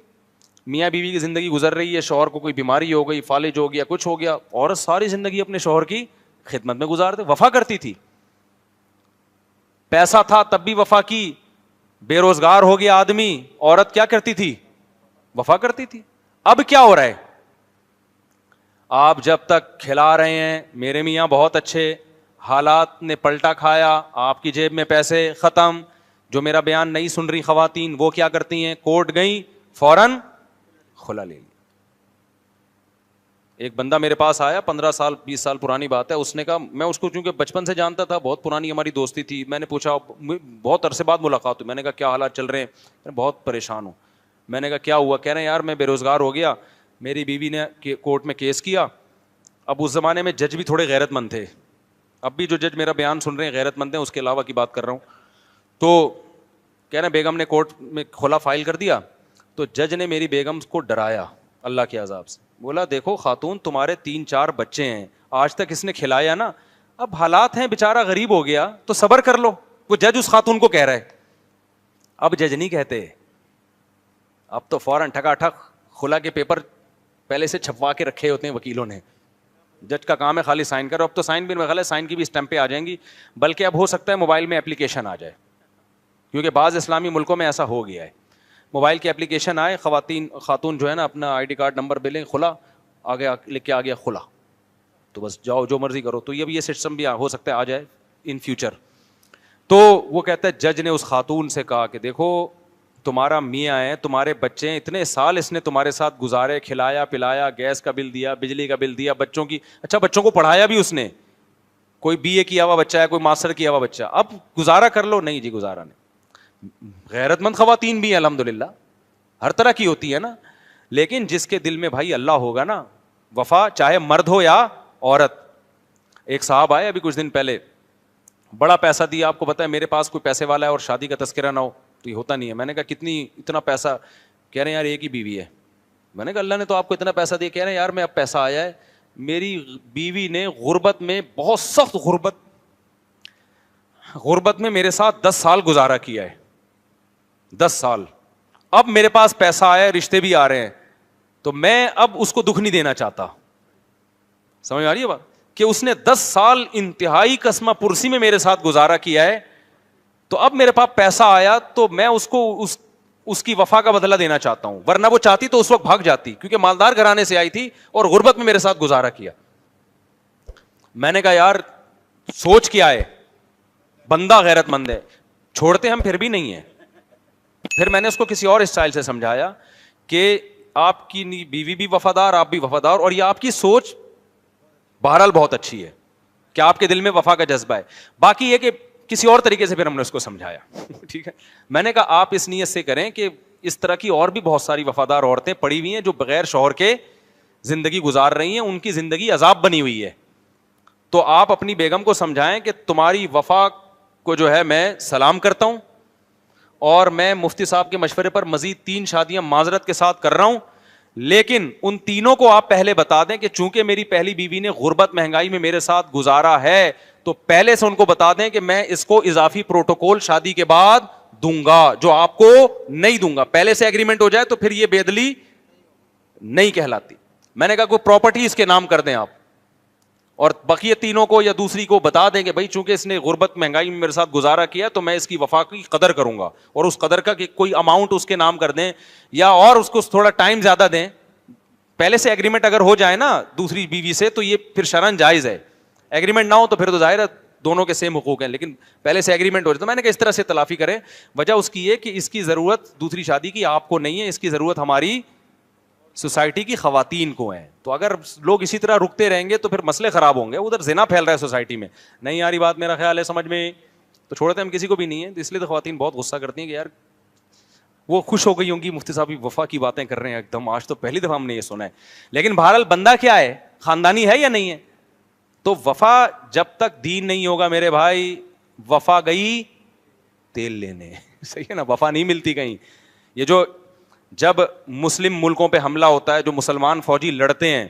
میاں بیوی کی زندگی گزر رہی ہے، شوہر کو کوئی بیماری ہو گئی، فالج ہو گیا، کچھ ہو گیا، عورت ساری زندگی اپنے شوہر کی خدمت میں گزارتے، وفا کرتی تھی. پیسہ تھا تب بھی وفا کی، بے روزگار ہو گیا آدمی، عورت کیا کرتی تھی؟ وفا کرتی تھی. اب کیا ہو رہا ہے؟ آپ جب تک کھلا رہے ہیں میرے میاں بہت اچھے، حالات نے پلٹا کھایا، آپ کی جیب میں پیسے ختم. جو میرا بیان نہیں سن رہی خواتین، وہ کیا کرتی ہیں؟ کورٹ گئیں، فوراً خلا لے لی. ایک بندہ میرے پاس آیا، 15 سال 20 سال پرانی بات ہے، اس نے کہا، میں اس کو چونکہ بچپن سے جانتا تھا، بہت پرانی ہماری دوستی تھی، میں نے پوچھا، بہت عرصے بعد ملاقات ہوئی، میں نے کہا کیا حالات چل رہے ہیں؟ بہت پریشان ہوں. میں نے کہا کیا ہوا؟ کہہ رہے ہیں یار میں بے روزگار ہو گیا، میری بیوی نے کورٹ میں کیس کیا. اب اس زمانے میں جج بھی تھوڑے غیرت مند تھے، اب بھی جو جج میرا بیان سن رہے ہیں غیرت مند ہیں، اس کے علاوہ کی بات کر رہا ہوں. تو کہہ رہے ہیں بیگم نے کورٹ میں خلا فائل کر دیا، تو جج نے میری بیگم کو ڈرایا اللہ کے عذاب سے. بولا دیکھو خاتون، تمہارے 3-4 بچے ہیں، آج تک اس نے کھلایا نا، اب حالات ہیں، بیچارہ غریب ہو گیا تو صبر کر لو. وہ جج اس خاتون کو کہہ رہا ہے. اب جج نہیں کہتے، اب تو فوراً ٹھکا ٹھک خلا کے پیپر پہلے سے چھپوا کے رکھے ہوتے ہیں وکیلوں نے. جج کا کام ہے خالی سائن کرو. اب تو سائن بھی غلط ہے، سائن کی بھی اسٹمپیں آ جائیں گی، بلکہ اب ہو سکتا ہے موبائل میں اپلیکیشن آ جائے، کیونکہ بعض اسلامی ملکوں میں ایسا ہو گیا ہے. موبائل کی اپلیکیشن آئے، خاتون جو ہے نا اپنا آئی ڈی کارڈ نمبر بلیں، خلا آگے لکھ کے آ گیا خلا، تو بس جاؤ جو مرضی کرو. تو یہ سسٹم بھی ہو سکتا ہے آ جائے ان فیوچر. تو وہ کہتا ہے جج نے اس خاتون سے کہا کہ دیکھو تمہارا میاں ہے، تمہارے بچے ہیں، اتنے سال اس نے تمہارے ساتھ گزارے، کھلایا پلایا، گیس کا بل دیا، بجلی کا بل دیا، بچوں کی، اچھا بچوں کو پڑھایا بھی اس نے، کوئی BA کیا ہوا بچہ ہے، کوئی ماسٹر کیا ہوا بچہ، اب گزارا کر لو. نہیں جی گزارا نہیں. غیرت مند خواتین بھی ہیں الحمدللہ، ہر طرح کی ہوتی ہے نا، لیکن جس کے دل میں بھائی اللہ ہوگا نا، وفا چاہے مرد ہو یا عورت. ایک صاحب آئے ابھی کچھ دن پہلے، بڑا پیسہ دیا، آپ کو پتا ہے میرے پاس کوئی پیسے والا ہے اور شادی کا تذکرہ نہ ہو تو یہ ہوتا نہیں ہے. میں نے کہا کتنی، اتنا پیسہ؟ کہہ رہے ہیں یار ایک ہی بیوی ہے. میں نے کہا اللہ نے تو آپ کو اتنا پیسہ دیا. کہہ رہے ہیں یار میں اب پیسہ آیا ہے، میری بیوی نے غربت میں، بہت سخت غربت میں میرے ساتھ 10 سال گزارا کیا ہے، 10 سال. اب میرے پاس پیسہ آیا، رشتے بھی آ رہے ہیں، تو میں اب اس کو دکھ نہیں دینا چاہتا. سمجھ آ رہی ہے بات؟ کہ اس نے 10 سال انتہائی قسمہ پرسی میں میرے ساتھ گزارا کیا ہے، تو اب میرے پاس پیسہ آیا تو میں اس کو اس کی وفا کا بدلہ دینا چاہتا ہوں، ورنہ وہ چاہتی تو اس وقت بھاگ جاتی، کیونکہ مالدار گھرانے سے آئی تھی اور غربت میں میرے ساتھ گزارا کیا. میں نے کہا یار سوچ کیا ہے, بندہ غیرت مند ہے, چھوڑتے ہم پھر بھی نہیں ہیں. پھر میں نے اس کو کسی اور اسٹائل سے سمجھایا کہ آپ کی بیوی بھی وفادار, آپ بھی وفادار, اور یہ آپ کی سوچ بہرحال بہت اچھی ہے کہ آپ کے دل میں وفا کا جذبہ ہے. باقی یہ کہ کسی اور طریقے سے پھر ہم نے اس کو سمجھایا. ٹھیک ہے, میں نے کہا آپ اس نیت سے کریں کہ اس طرح کی اور بھی بہت ساری وفادار عورتیں پڑی ہوئی ہیں جو بغیر شوہر کے زندگی گزار رہی ہیں, ان کی زندگی عذاب بنی ہوئی ہے. تو آپ اپنی بیگم کو سمجھائیں کہ تمہاری وفا کو جو ہے میں سلام کرتا ہوں, اور میں مفتی صاحب کے مشورے پر مزید 3 شادیاں معذرت کے ساتھ کر رہا ہوں, لیکن ان تینوں کو آپ پہلے بتا دیں کہ چونکہ میری پہلی بیوی نے غربت مہنگائی میں میرے ساتھ گزارا ہے, تو پہلے سے ان کو بتا دیں کہ میں اس کو اضافی پروٹوکول شادی کے بعد دوں گا جو آپ کو نہیں دوں گا. پہلے سے ایگریمنٹ ہو جائے تو پھر یہ بے دلی نہیں کہلاتی. میں نے کہا کوئی پراپرٹی اس کے نام کر دیں آپ, اور بقیہ تینوں کو یا دوسری کو بتا دیں کہ بھائی چونکہ اس نے غربت مہنگائی میں میرے ساتھ گزارا کیا تو میں اس کی وفا کی قدر کروں گا, اور اس قدر کا کہ کوئی اماؤنٹ اس کے نام کر دیں, یا اور اس کو تھوڑا ٹائم زیادہ دیں. پہلے سے ایگریمنٹ اگر ہو جائے نا دوسری بیوی سے تو یہ پھر شرعاً جائز ہے. ایگریمنٹ نہ ہو تو پھر تو ظاہر ہے دونوں کے سیم حقوق ہیں, لیکن پہلے سے ایگریمنٹ ہو جائے. تو میں نے کہا اس طرح سے تلافی کریں. وجہ اس کی یہ کہ اس کی ضرورت دوسری شادی کی آپ کو نہیں ہے, اس کی ضرورت ہماری سوسائٹی کی خواتین کو ہیں. تو اگر لوگ اسی طرح رکتے رہیں گے تو پھر مسئلے خراب ہوں گے. ادھر زنا پھیل رہا ہے سوسائٹی میں, نہیں آ رہی بات میرا خیال ہے سمجھ میں, تو چھوڑتے ہم کسی کو بھی نہیں ہے. تو اس لیے تو خواتین بہت غصہ کرتی ہیں کہ یار وہ خوش ہو گئی ہوں گی مفتی صاحب وفا کی باتیں کر رہے ہیں ایک دم, آج تو پہلی دفعہ ہم نے یہ سنا ہے. لیکن بہرحال بندہ کیا ہے, خاندانی ہے یا نہیں ہے. تو وفا جب تک دین نہیں ہوگا میرے بھائی, وفا گئی تیل لینے, صحیح ہے نا, وفا نہیں ملتی کہیں. یہ جو جب مسلم ملکوں پہ حملہ ہوتا ہے, جو مسلمان فوجی لڑتے ہیں,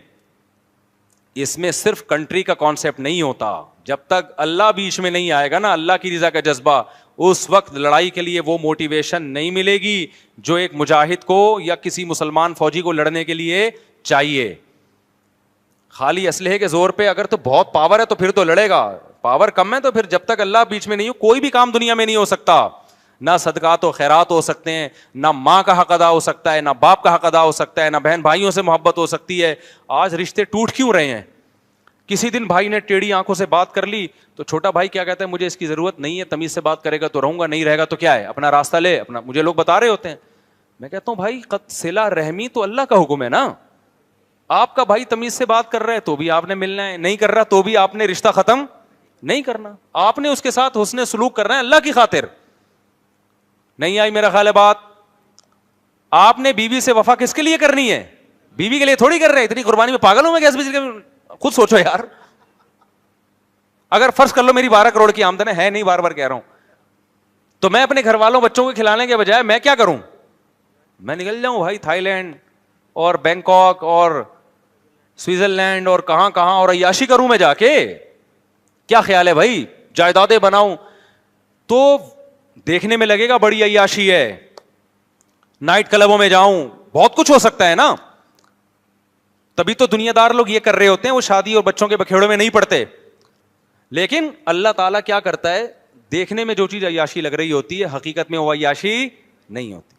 اس میں صرف کنٹری کا کانسیپٹ نہیں ہوتا. جب تک اللہ بیچ میں نہیں آئے گا نا, اللہ کی رضا کا جذبہ, اس وقت لڑائی کے لیے وہ موٹیویشن نہیں ملے گی جو ایک مجاہد کو یا کسی مسلمان فوجی کو لڑنے کے لیے چاہیے. خالی اسلحے کے زور پہ اگر تو بہت پاور ہے تو پھر تو لڑے گا, پاور کم ہے تو پھر جب تک اللہ بیچ میں نہیں ہو کوئی بھی کام دنیا میں نہیں ہو سکتا. نہ صدقات و خیرات ہو سکتے ہیں, نہ ماں کا حق ادا ہو سکتا ہے, نہ باپ کا حق ادا ہو سکتا ہے, نہ بہن بھائیوں سے محبت ہو سکتی ہے. آج رشتے ٹوٹ کیوں رہے ہیں؟ کسی دن بھائی نے ٹیڑھی آنکھوں سے بات کر لی تو چھوٹا بھائی کیا کہتا ہے, مجھے اس کی ضرورت نہیں ہے, تمیز سے بات کرے گا تو رہوں گا, نہیں رہے گا تو کیا ہے, اپنا راستہ لے اپنا. مجھے لوگ بتا رہے ہوتے ہیں, میں کہتا ہوں بھائی صلہ رحمی تو اللہ کا حکم ہے نا. آپ کا بھائی تمیز سے بات کر رہا ہے تو بھی آپ نے ملنا ہے, نہیں کر رہا تو بھی آپ نے رشتہ ختم نہیں کرنا. آپ نے اس کے ساتھ حسن سلوک کرنا ہے اللہ کی خاطر. نہیں آئی میرا خیال ہے بات. آپ نے بیوی سے وفا کس کے لیے کرنی ہے؟ بیوی کے لیے تھوڑی کر رہے. اتنی قربانی میں پاگل ہوں میں کیسے, خود سوچو یار. اگر فرض کر لو میری 12 کروڑ کی آمدن ہے نہیں, بار بار کہہ رہا ہوں, تو میں اپنے گھر والوں بچوں کو کھلانے کے بجائے میں کیا کروں؟ میں نکل جاؤں بھائی تھائی لینڈ اور بینکاک اور سوئٹزرلینڈ اور کہاں کہاں اور عیاشی کروں میں جا کے. کیا خیال ہے بھائی, جائیدادیں بناؤں تو دیکھنے میں لگے گا بڑی عیاشی ہے, نائٹ کلبوں میں جاؤں, بہت کچھ ہو سکتا ہے نا. تبھی تو دنیا دار لوگ یہ کر رہے ہوتے ہیں, وہ شادی اور بچوں کے بکھیڑوں میں نہیں پڑتے. لیکن اللہ تعالیٰ کیا کرتا ہے, دیکھنے میں جو چیز عیاشی لگ رہی ہوتی ہے حقیقت میں وہ عیاشی نہیں ہوتی.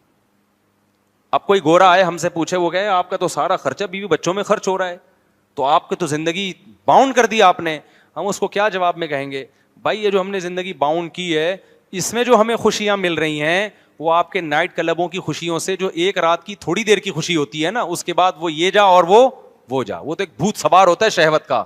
اب کوئی گورا آئے ہم سے پوچھے, وہ کہے آپ کا تو سارا خرچہ بیوی بچوں میں خرچ ہو رہا ہے, تو آپ کی تو زندگی باؤنڈ کر دی آپ نے. ہم اس کو کیا جواب میں کہیں گے؟ بھائی یہ جو ہم نے زندگی باؤنڈ کی ہے, اس میں جو ہمیں خوشیاں مل رہی ہیں وہ آپ کے نائٹ کلبوں کی خوشیوں سے, جو ایک رات کی تھوڑی دیر کی خوشی ہوتی ہے نا, اس کے بعد وہ یہ جا اور وہ جا, وہ تو ایک بھوت سوار ہوتا ہے شہوت کا.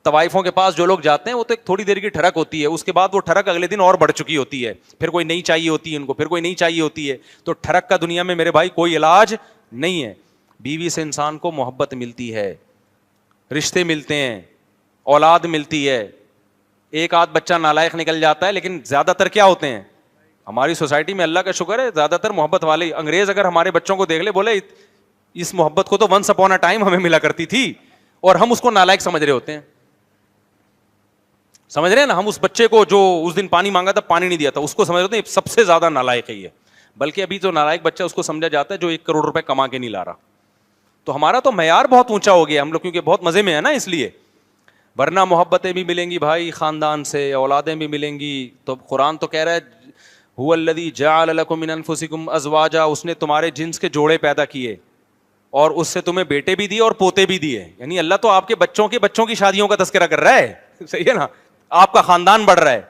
طوائفوں کے پاس جو لوگ جاتے ہیں وہ تو ایک تھوڑی دیر کی ٹھڑک ہوتی ہے, اس کے بعد وہ ٹھڑک اگلے دن اور بڑھ چکی ہوتی ہے, پھر کوئی نہیں چاہیے ہوتی ہے ان کو, پھر کوئی نہیں چاہیے ہوتی ہے. تو ٹھڑک کا دنیا میں میرے بھائی کوئی علاج نہیں ہے. بیوی سے انسان کو محبت ملتی ہے, رشتے ملتے ہیں, اولاد ملتی ہے. ایک آدھ بچہ نالائق نکل جاتا ہے, لیکن زیادہ تر کیا ہوتے ہیں ہماری سوسائٹی میں, اللہ کا شکر ہے زیادہ تر محبت والے. انگریز اگر ہمارے بچوں کو دیکھ لے بولے اس محبت کو تو ونس اپون اے ٹائم ہمیں ملا کرتی تھی, اور ہم اس کو نالائق سمجھ رہے ہوتے ہیں. سمجھ رہے ہیں نا, ہم اس بچے کو جو اس دن پانی مانگا تھا پانی نہیں دیا تھا, اس کو سمجھ رہے ہیں سب سے زیادہ نالائق ہے یہ. بلکہ ابھی تو نالائق بچہ اس کو سمجھا جاتا ہے جو 1 کروڑ روپے کما کے نہیں لا رہا. تو ہمارا تو معیار بہت اونچا ہو گیا ہم لوگ, کیونکہ بہت مزے میں ہے نا اس لیے. ورنہ محبتیں بھی ملیں گی بھائی خاندان سے, اولادیں بھی ملیں گی. تو قرآن تو کہہ رہا ہے هو الذی جعل لکم من انفسکم ازواجا, اس نے تمہارے جنس کے جوڑے پیدا کیے اور اس سے تمہیں بیٹے بھی دیے اور پوتے بھی دیے. یعنی اللہ تو آپ کے بچوں کی شادیوں کا تذکرہ کر رہا ہے. صحیح ہے نا, آپ کا خاندان بڑھ رہا ہے.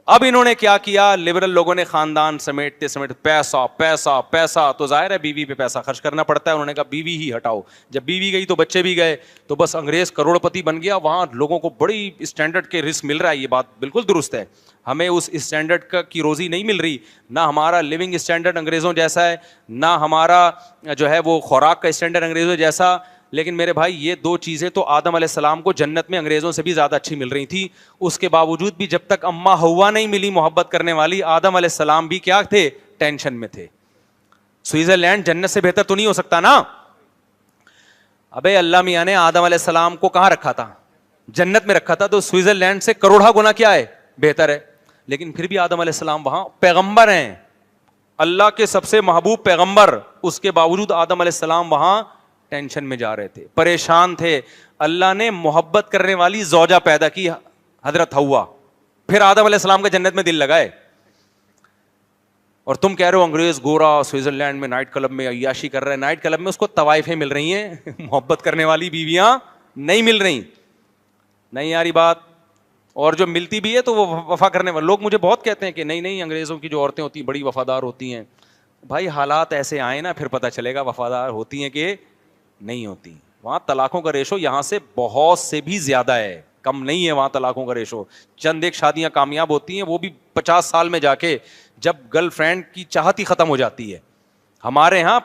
اب انہوں نے کیا کیا, لبرل لوگوں نے خاندان سمیٹتے سمیٹتے پیسہ پیسہ پیسہ, تو ظاہر ہے بیوی پہ پیسہ خرچ کرنا پڑتا ہے. انہوں نے کہا بیوی ہی ہٹاؤ. جب بیوی گئی تو بچے بھی گئے, تو بس انگریز کروڑ پتی بن گیا. وہاں لوگوں کو بڑی اسٹینڈرڈ کے رزق مل رہا ہے, یہ بات بالکل درست ہے. ہمیں اس اسٹینڈرڈ کی روزی نہیں مل رہی, نہ ہمارا لیونگ اسٹینڈرڈ انگریزوں جیسا ہے, نہ ہمارا جو ہے وہ خوراک کا اسٹینڈرڈ انگریزوں جیسا. لیکن میرے بھائی یہ دو چیزیں تو آدم علیہ السلام کو جنت میں انگریزوں سے بھی زیادہ اچھی مل رہی تھی. اس کے باوجود بھی جب تک اماں ہوا نہیں ملی محبت کرنے والی, آدم علیہ السلام بھی کیا تھے, ٹینشن میں تھے. سوئٹزرلینڈ جنت سے بہتر تو نہیں ہو سکتا نا. ابے اللہ میاں نے آدم علیہ السلام کو کہاں رکھا تھا, جنت میں رکھا تھا, تو سوئٹزرلینڈ سے کروڑا گنا کیا ہے, بہتر ہے. لیکن پھر بھی آدم علیہ السلام وہاں پیغمبر ہیں, اللہ کے سب سے محبوب پیغمبر, اس کے باوجود آدم علیہ السلام وہاں ٹینشن میں جا رہے تھے, پریشان تھے. اللہ نے محبت کرنے والی زوجہ پیدا کی, حضرت حوا. پھر آدم علیہ السلام کا جنت میں دل لگائے. اور تم کہہ رہے ہو انگریز گورا سوئٹزرلینڈ میں نائٹ کلب میں عیاشی کر رہا ہے. نائٹ کلب میں اس کو طوائفیں مل رہی ہیں, محبت کرنے والی بیویاں نہیں مل رہی. نہیں یاری بات. اور جو ملتی بھی ہے تو وہ وفا کرنے والے لوگ مجھے بہت کہتے ہیں کہ نہیں نہیں انگریزوں کی جو عورتیں ہوتی ہیں بڑی وفادار ہوتی ہیں. بھائی حالات ایسے آئے نا, پھر پتہ چلے گا وفادار ہوتی ہیں کہ نہیں ہوتی. وہاں طلاقوں کا ریشو یہاں سے بہت سے بھی زیادہ ہے, کم نہیں ہے وہاں طلاقوں کا ریشو. چند ایک شادیاں کامیاب ہوتی ہیں, وہ بھی 50 سال میں جا کے, جب گرل فرینڈ کی چاہت ہی ختم ہو جاتی ہے. ہمارے ہاں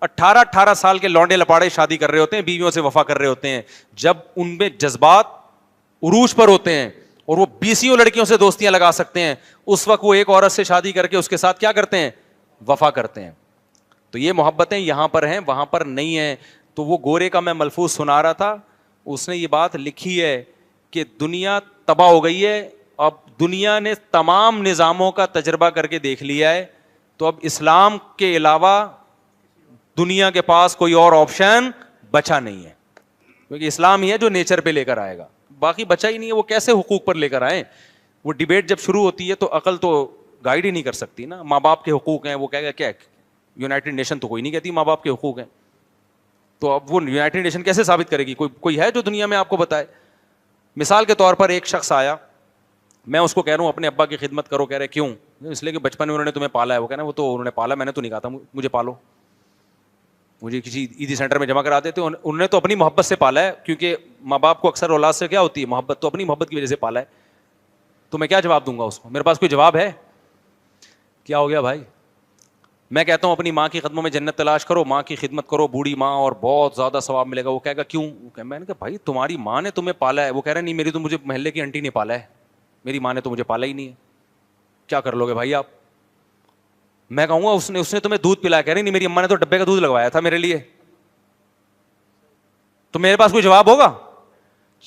18 سال کے لونڈے لپاڑے شادی کر رہے ہوتے ہیں, بیویوں سے وفا کر رہے ہوتے ہیں. جب ان میں جذبات عروج پر ہوتے ہیں اور وہ 20 لڑکیوں سے دوستیاں لگا سکتے ہیں, اس وقت وہ ایک عورت سے شادی کر کے اس کے ساتھ کیا کرتے ہیں, وفا کرتے ہیں. تو یہ محبتیں یہاں پر ہیں, وہاں پر نہیں ہیں. تو وہ گورے کا میں ملفوظ سنا رہا تھا, اس نے یہ بات لکھی ہے کہ دنیا تباہ ہو گئی ہے, اب دنیا نے تمام نظاموں کا تجربہ کر کے دیکھ لیا ہے, تو اب اسلام کے علاوہ دنیا کے پاس کوئی اور آپشن بچا نہیں ہے, کیونکہ اسلام ہی ہے جو نیچر پہ لے کر آئے گا, باقی بچا ہی نہیں ہے. وہ کیسے حقوق پر لے کر آئیں؟ وہ ڈیبیٹ جب شروع ہوتی ہے تو عقل تو گائیڈ ہی نہیں کر سکتی نا. ماں باپ کے حقوق ہیں, وہ کہے گا کیا یونائٹڈ نیشن تو کوئی نہیں کہتی ماں باپ کے حقوق ہیں, تو اب وہ یونائٹڈ نیشن کیسے ثابت کرے گی؟ کوئی ہے جو دنیا میں آپ کو بتائے؟ مثال کے طور پر ایک شخص آیا, میں اس کو کہہ رہا ہوں اپنے ابا کی خدمت کرو, کہہ رہے کیوں؟ اس لیے کہ بچپن میں انہوں نے تمہیں پالا ہے. وہ کہنا وہ تو انہوں نے پالا, میں نے تو نہیں کہا تھا مجھے پالو. مجھے کسی عیدی سینٹر میں جمع کراتے تھے, انہوں نے تو اپنی محبت سے پالا ہے, کیونکہ ماں باپ کو اکثر اولاد سے کیا ہوتی ہے, محبت. تو اپنی محبت کی وجہ سے پالا ہے. تو میں کیا جواب دوں گا اس کو؟ میرے پاس کوئی جواب ہے؟ کیا ہو گیا بھائی؟ میں کہتا ہوں اپنی ماں کی قدموں میں جنت تلاش کرو, ماں کی خدمت کرو, بوڑھی ماں, اور بہت زیادہ ثواب ملے گا. وہ کہے گا کیوں؟ میں نے کہا بھائی تمہاری ماں نے تمہیں پالا ہے. وہ کہہ رہا ہے نہیں, میری تو مجھے محلے کی آنٹی نے پالا ہے, میری ماں نے تو مجھے پالا ہی نہیں ہے. کیا کر لو گے بھائی آپ؟ میں کہوں گا اس نے تمہیں دودھ پلایا. کہہ رہی نہیں, میری اماں نے تو ڈبے کا دودھ لگوایا تھا میرے لیے. تو میرے پاس کوئی جواب ہوگا؟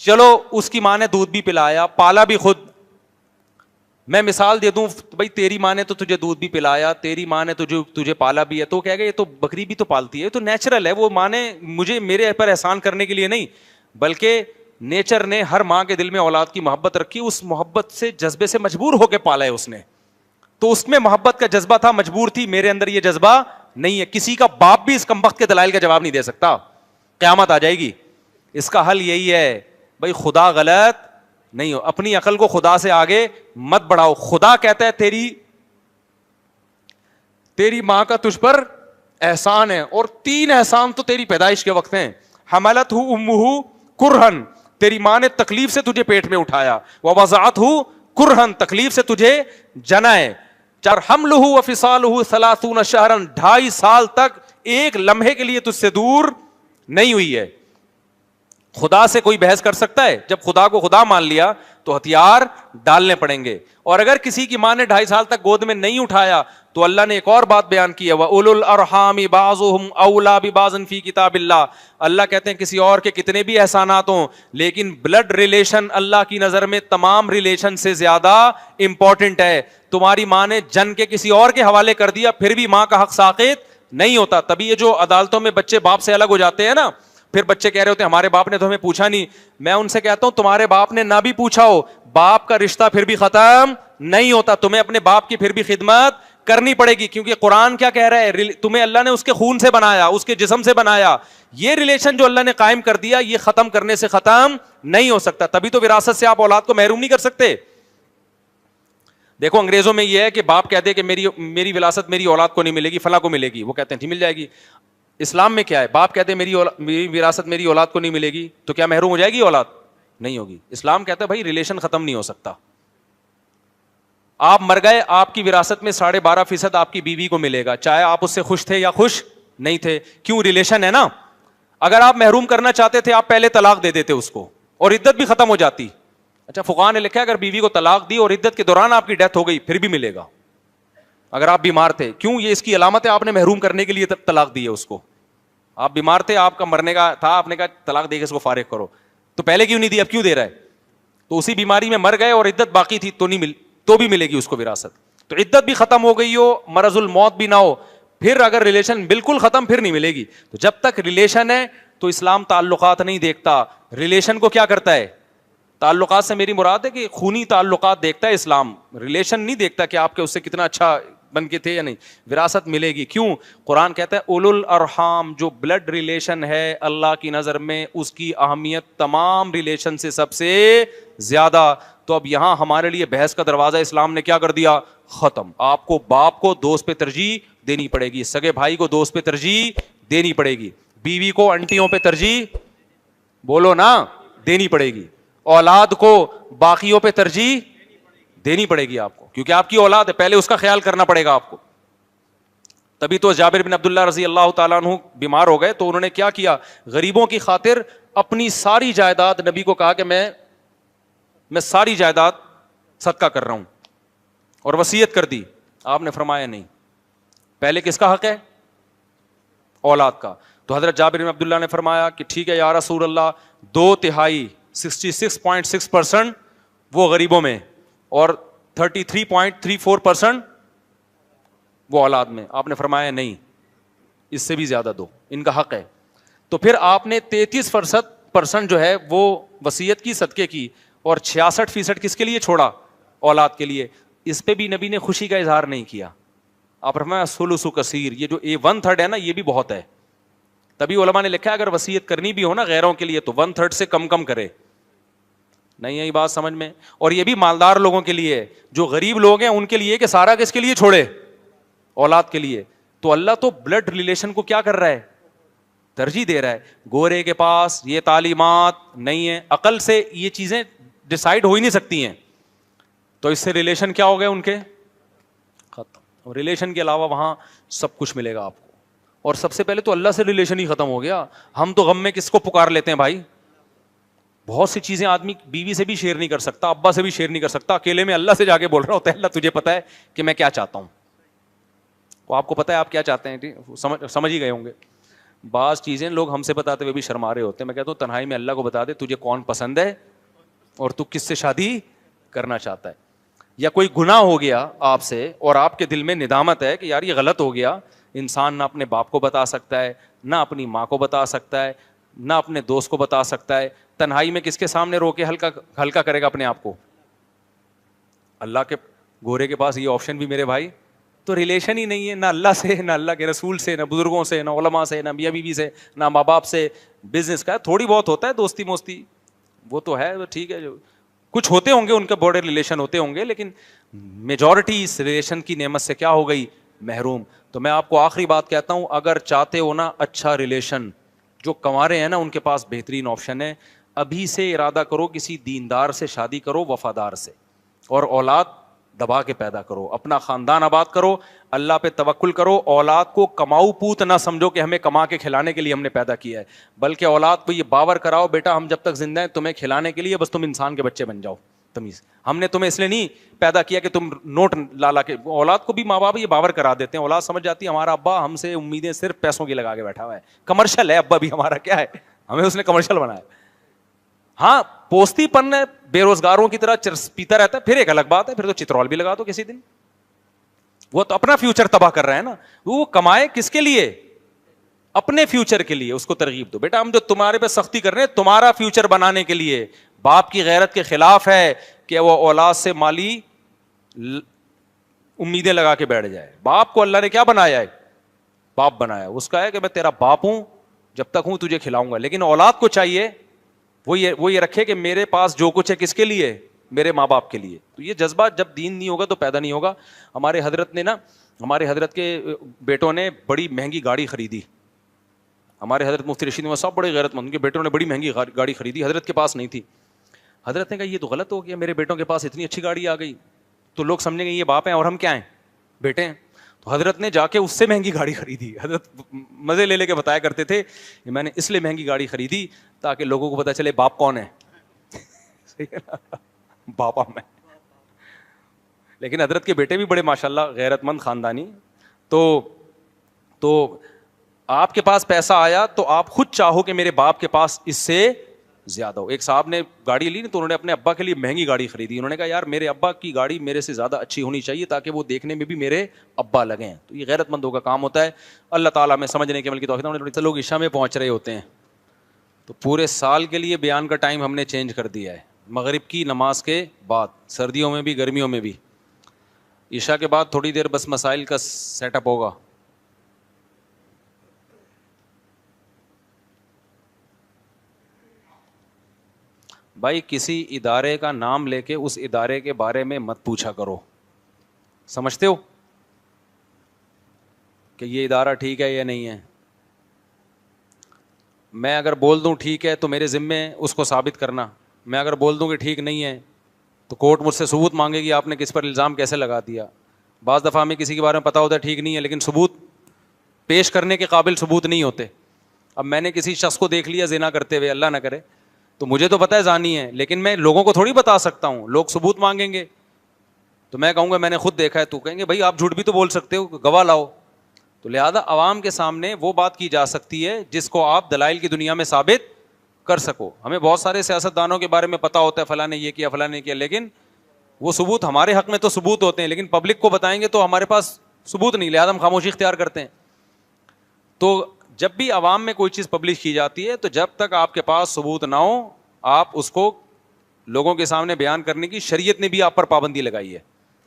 چلو اس کی ماں نے دودھ بھی پلایا, پالا بھی خود. میں مثال دے دوں بھائی تیری ماں نے تو تجھے دودھ بھی پلایا, تیری ماں نے تجھے پالا بھی ہے, تو کہے گا یہ تو بکری بھی تو پالتی ہے, یہ تو نیچرل ہے. وہ ماں نے مجھے میرے پر احسان کرنے کے لیے نہیں, بلکہ نیچر نے ہر ماں کے دل میں اولاد کی محبت رکھی, اس محبت سے جذبے سے مجبور ہو کے پالا ہے اس نے. تو اس میں محبت کا جذبہ تھا, مجبور تھی. میرے اندر یہ جذبہ نہیں ہے. کسی کا باپ بھی اس کمبخت کے دلائل کا جواب نہیں دے سکتا, قیامت آ جائے گی. اس کا حل یہی ہے بھائی, خدا غلط نہیں ہو, اپنی عقل کو خدا سے آگے مت بڑھاؤ. خدا کہتا ہے تیری ماں کا تجھ پر احسان ہے, اور 3 احسان تو تیری پیدائش کے وقت ہیں. حملت ہو امہ کرہن, تیری ماں نے تکلیف سے تجھے پیٹ میں اٹھایا. ووضعت ہو کرہن, تکلیف سے تجھے جنا ہے. 4 حملہ وفصالہ 30 شہرا, 2.5 سال تک ایک لمحے کے لیے تجھ سے دور نہیں ہوئی ہے. خدا سے کوئی بحث کر سکتا ہے؟ جب خدا کو خدا مان لیا تو ہتھیار ڈالنے پڑیں گے. اور اگر کسی کی ماں نے 2.5 سال تک گود میں نہیں اٹھایا تو اللہ نے ایک اور بات بیان کی ہے, وَأُولُو الْأَرْحَامِ بَعْضُهُمْ أَوْلَىٰ بِبَعْضٍ فِي كِتَابِ اللَّهِ. اللہ کہتے ہیں کسی اور کے کتنے بھی احسانات ہوں, لیکن بلڈ ریلیشن اللہ کی نظر میں تمام ریلیشن سے زیادہ امپورٹنٹ ہے. تمہاری ماں نے جن کے کسی اور کے حوالے کر دیا, پھر بھی ماں کا حق ساقط نہیں ہوتا. تبھی یہ جو عدالتوں میں بچے باپ سے الگ ہو جاتے ہیں نا, پھر بچے کہہ رہے ہوتے ہیں ہمارے باپ نے تو ہمیں پوچھا نہیں. میں ان سے کہتا ہوں تمہارے باپ نے نہ بھی پوچھا ہو, باپ کا رشتہ پھر بھی ختم نہیں ہوتا. تمہیں اپنے باپ کی پھر بھی خدمت کرنی پڑے گی, کیونکہ قرآن کیا کہہ رہا ہے, تمہیں اللہ نے اس کے خون سے بنایا, اس کے جسم سے بنایا. یہ ریلیشن جو اللہ نے قائم کر دیا, یہ ختم کرنے سے ختم نہیں ہو سکتا. تبھی تو وراثت سے آپ اولاد کو محروم نہیں کر سکتے. دیکھو انگریزوں میں یہ ہے کہ باپ کہتے ہیں کہ میری وراثت میری اولاد کو نہیں ملے گی, فلاں کو ملے گی, وہ کہتے ہیں ٹھیک مل جائے گی. اسلام میں کیا ہے, باپ کہتے ہیں میری وراثت میری اولاد کو نہیں ملے گی, تو کیا محروم ہو جائے گی اولاد؟ نہیں ہوگی. اسلام کہتا ہے بھائی ریلیشن ختم نہیں ہو سکتا. آپ مر گئے, آپ کی وراثت میں 12.5% آپ کی بیوی کو ملے گا, چاہے آپ اس سے خوش تھے یا خوش نہیں تھے. کیوں؟ ریلیشن ہے نا. اگر آپ محروم کرنا چاہتے تھے, آپ پہلے طلاق دے دیتے اس کو, اور عدت بھی ختم ہو جاتی. اچھا, فقہاء نے لکھا ہے اگر بیوی کو طلاق دی اور عدت کے دوران آپ کی ڈیتھ ہو گئی, پھر بھی ملے گا اگر آپ بیمار تھے. کیوں؟ یہ اس کی علامت ہے, آپ نے محروم کرنے کے لیے طلاق دی ہے اس کو. آپ بیمار تھے, آپ کا مرنے کا تھا, آپ نے کہا طلاق دے کے اس کو فارغ کرو, تو پہلے کیوں نہیں دی, اب کیوں دے رہا ہے؟ تو اسی بیماری میں مر گئے اور عدت باقی تھی تو بھی ملے گی اس کو وراثت. تو عدت بھی ختم ہو گئی ہو, مرض الموت بھی نہ ہو, پھر اگر ریلیشن بالکل ختم, پھر نہیں ملے گی. تو جب تک ریلیشن ہے تو اسلام تعلقات نہیں دیکھتا. ریلیشن کو کیا کرتا ہے؟ تعلقات سے میری مراد ہے کہ خونی تعلقات دیکھتا ہے اسلام. ریلیشن نہیں دیکھتا کہ آپ کے اس سے کتنا اچھا بن کے تھے یا نہیں. وراثت ملے گی. کیوں؟ قرآن کہتا ہے اولو الارحام, جو بلڈ ریلیشن ہے اللہ کی نظر میں اس کی اہمیت تمام ریلیشن سے سب سے زیادہ. تو اب یہاں ہمارے لیے بحث کا دروازہ اسلام نے کیا کر دیا؟ ختم. آپ کو باپ کو دوست پہ ترجیح دینی پڑے گی, سگے بھائی کو دوست پہ ترجیح دینی پڑے گی, بیوی کو انٹیوں پہ ترجیح بولو نا دینی پڑے گی, اولاد کو باقیوں پہ ترجیح دینی پڑے گی آپ کو, کیونکہ آپ کی اولاد ہے, پہلے اس کا خیال کرنا پڑے گا آپ کو. تبھی تو جابر بن عبداللہ رضی اللہ تعالیٰ عنہ بیمار ہو گئے, تو انہوں نے کیا کیا, غریبوں کی خاطر اپنی ساری جائیداد, نبی کو کہا کہ میں ساری جائیداد صدقہ کر رہا ہوں, اور وصیت کر دی. آپ نے فرمایا نہیں, پہلے کس کا حق ہے؟ اولاد کا. تو حضرت جابر بن عبداللہ نے فرمایا کہ ٹھیک ہے یا رسول اللہ, 2/3 66.6% وہ غریبوں میں اور 33.34% وہ اولاد میں. آپ نے فرمایا نہیں, اس سے بھی زیادہ دو, ان کا حق ہے. تو پھر آپ نے 33% جو ہے وہ وصیت کی, صدقے کی, اور 66% کس کے لیے چھوڑا؟ اولاد کے لیے. اس پہ بھی نبی نے خوشی کا اظہار نہیں کیا. آپ فرمایا ثلث کثیر, یہ جو 1/3 ہے نا, یہ بھی بہت ہے. تبھی علماء نے لکھا ہے اگر وصیت کرنی بھی ہو نا غیروں کے لیے تو 1/3 سے کم کرے. نہیں آئی بات سمجھ میں؟ اور یہ بھی مالدار لوگوں کے لیے, جو غریب لوگ ہیں ان کے لیے کہ سارا کس کے لیے چھوڑے؟ اولاد کے لیے. تو اللہ تو بلڈ ریلیشن کو کیا کر رہا ہے؟ ترجیح دے رہا ہے. گورے کے پاس یہ تعلیمات نہیں ہے, عقل سے یہ چیزیں ڈیسائیڈ ہو ہی نہیں سکتی ہیں, تو اس سے ریلیشن کیا ہو گئے ان کے؟ ختم. اور ریلیشن کے علاوہ وہاں سب کچھ ملے گا آپ کو. اور سب سے پہلے تو اللہ سے ریلیشن ہی ختم ہو گیا. ہم تو غم میں کس کو پکار لیتے ہیں بھائی؟ بہت سی چیزیں آدمی بیوی سے بھی شیئر نہیں کر سکتا, ابا سے بھی شیئر نہیں کر سکتا, اکیلے میں اللہ سے جا کے بول رہا ہوتا ہے اللہ تجھے پتا ہے کہ میں کیا چاہتا ہوں. وہ آپ کو پتا ہے آپ کیا چاہتے ہیں, سمجھ ہی گئے ہوں گے. بعض چیزیں لوگ ہم سے بتاتے ہوئے بھی شرما رہے ہوتے ہیں. میں کہتا ہوں تنہائی میں اللہ کو بتا دے تجھے کون پسند ہے اور تو کس سے شادی کرنا چاہتا ہے. یا کوئی گناہ ہو گیا آپ سے اور آپ کے دل میں ندامت ہے کہ یار یہ غلط ہو گیا, انسان نہ اپنے باپ کو بتا سکتا ہے, نہ اپنی ماں کو بتا سکتا ہے, نہ اپنے دوست کو بتا سکتا ہے. تنہائی میں کس کے سامنے رو کے ہلکا کرے گا اپنے آپ کو؟ اللہ کے گورے کے پاس یہ آپشن بھی میرے بھائی. تو ریلیشن ہی نہیں ہے, نہ اللہ سے, نہ اللہ کے رسول سے, نہ بزرگوں سے, نہ علماء سے, نہ میاں بیوی سے, نہ ماں باپ سے. بزنس کا تھوڑی بہت ہوتا ہے دوستی موستی, وہ تو ہے, ٹھیک ہے, جو کچھ ہوتے ہوں گے ان کے بڑے ریلیشن ہوتے ہوں گے, لیکن میجورٹی اس ریلیشن کی نعمت سے کیا ہو گئی؟ محروم. تو میں آپ کو آخری بات کہتا ہوں, اگر چاہتے ہو نا اچھا ریلیشن, جو کنوارے ہیں نا ان کے پاس بہترین آپشن ہے. ابھی سے ارادہ کرو کسی دیندار سے شادی کرو, وفادار سے, اور اولاد دبا کے پیدا کرو, اپنا خاندان آباد کرو, اللہ پہ توکل کرو. اولاد کو کماؤ پوت نہ سمجھو کہ ہمیں کما کے کھلانے کے لیے ہم نے پیدا کیا ہے, بلکہ اولاد کو یہ باور کراؤ بیٹا ہم جب تک زندہ ہیں تمہیں کھلانے کے لیے, بس تم انسان کے بچے بن جاؤ. تمیز, ہم نے تمہیں اس لیے نہیں پیدا کیا کہ تم نوٹ لا کے. اولاد کو بھی ماں باپ یہ باور کرا دیتے ہیں, اولاد سمجھ جاتی ہے ہمارا ابا ہم سے امیدیں صرف پیسوں کی لگا کے بیٹھا ہوا ہے, کمرشل ہے ابا بھی ہمارا, کیا ہے, ہمیں اس نے کمرشل بنایا. ہاں پوستی پن بے روزگاروں کی طرح چرس پیتا رہتا ہے, پھر ایک الگ بات ہے, پھر تو چترول بھی لگا دو کسی دن. وہ تو اپنا فیوچر تباہ کر رہا ہے نا, وہ کمائے کس کے لیے؟ اپنے فیوچر کے لیے. اس کو ترغیب دو بیٹا ہم جو تمہارے پہ سختی کر رہے ہیں تمہارا فیوچر بنانے کے لیے. باپ کی غیرت کے خلاف ہے کہ وہ اولاد سے مالی امیدیں لگا کے بیٹھ جائے. باپ کو اللہ نے کیا بنایا ہے؟ باپ بنایا. اس کا ہے کہ میں تیرا باپ ہوں, جب تک ہوں تجھے کھلاؤں گا. لیکن اولاد کو چاہیے وہ یہ رکھے کہ میرے پاس جو کچھ ہے کس کے لیے؟ میرے ماں باپ کے لیے. تو یہ جذبہ جب دین نہیں ہوگا تو پیدا نہیں ہوگا. ہمارے حضرت کے بیٹوں نے بڑی مہنگی گاڑی خریدی. ہمارے حضرت مفتی رشید احمد صاحب بڑے غیرت مند, ان کے بیٹوں نے بڑی مہنگی گاڑی خریدی, حضرت کے پاس نہیں تھی. حضرت نے کہا یہ تو غلط ہو گیا, میرے بیٹوں کے پاس اتنی اچھی گاڑی آ گئی تو لوگ سمجھیں گے یہ باپ ہیں اور ہم کیا ہیں؟ بیٹے ہیں. تو حضرت نے جا کے اس سے مہنگی گاڑی خریدی. حضرت مزے لے کے بتایا کرتے تھے کہ میں نے اس لیے مہنگی گاڑی خریدی تاکہ لوگوں کو پتہ چلے باپ کون ہے. صحیح ہے نا, باپ ہم ہیں. لیکن حضرت کے بیٹے بھی بڑے ماشاءاللہ غیرت مند خاندانی. تو آپ کے پاس پیسہ آیا تو آپ خود چاہو کہ میرے باپ کے پاس اس سے زیادہ ہو. ایک صاحب نے گاڑی لی تو انہوں نے اپنے ابا کے لیے مہنگی گاڑی خریدی. انہوں نے کہا یار میرے ابا کی گاڑی میرے سے زیادہ اچھی ہونی چاہیے تاکہ وہ دیکھنے میں بھی میرے ابا لگیں. تو یہ غیرت مندوں کا کام ہوتا ہے. اللہ تعالیٰ میں سمجھنے کے عمل کی توفیق. لوگ عشاء میں پہنچ رہے ہوتے ہیں تو پورے سال کے لیے بیان کا ٹائم ہم نے چینج کر دیا ہے. مغرب کی نماز کے بعد, سردیوں میں بھی گرمیوں میں بھی, عشاء کے بعد تھوڑی دیر بس مسائل کا سیٹ اپ ہوگا. بھائی کسی ادارے کا نام لے کے اس ادارے کے بارے میں مت پوچھا کرو. سمجھتے ہو کہ یہ ادارہ ٹھیک ہے یا نہیں ہے؟ میں اگر بول دوں ٹھیک ہے تو میرے ذمے اس کو ثابت کرنا. میں اگر بول دوں کہ ٹھیک نہیں ہے تو کورٹ مجھ سے ثبوت مانگے گی آپ نے کس پر الزام کیسے لگا دیا. بعض دفعہ ہمیں کسی کے بارے میں پتہ ہوتا ہے ٹھیک نہیں ہے لیکن ثبوت پیش کرنے کے قابل ثبوت نہیں ہوتے. اب میں نے کسی شخص کو دیکھ لیا زنا کرتے ہوئے, اللہ نہ کرے, تو مجھے تو پتہ ہے زانی ہے, لیکن میں لوگوں کو تھوڑی بتا سکتا ہوں. لوگ ثبوت مانگیں گے تو میں کہوں گا میں نے خود دیکھا ہے, تو کہیں گے بھائی آپ جھوٹ بھی تو بول سکتے ہو, گواہ لاؤ. تو لہذا عوام کے سامنے وہ بات کی جا سکتی ہے جس کو آپ دلائل کی دنیا میں ثابت کر سکو. ہمیں بہت سارے سیاستدانوں کے بارے میں پتہ ہوتا ہے فلاں نے یہ کیا فلاں نے کیا, لیکن وہ ثبوت ہمارے حق میں تو ثبوت ہوتے ہیں لیکن پبلک کو بتائیں گے تو ہمارے پاس ثبوت نہیں, لہذا ہم خاموشی اختیار کرتے ہیں. تو جب بھی عوام میں کوئی چیز پبلش کی جاتی ہے تو جب تک آپ کے پاس ثبوت نہ ہو آپ اس کو لوگوں کے سامنے بیان کرنے کی شریعت نے بھی آپ پر پابندی لگائی ہے.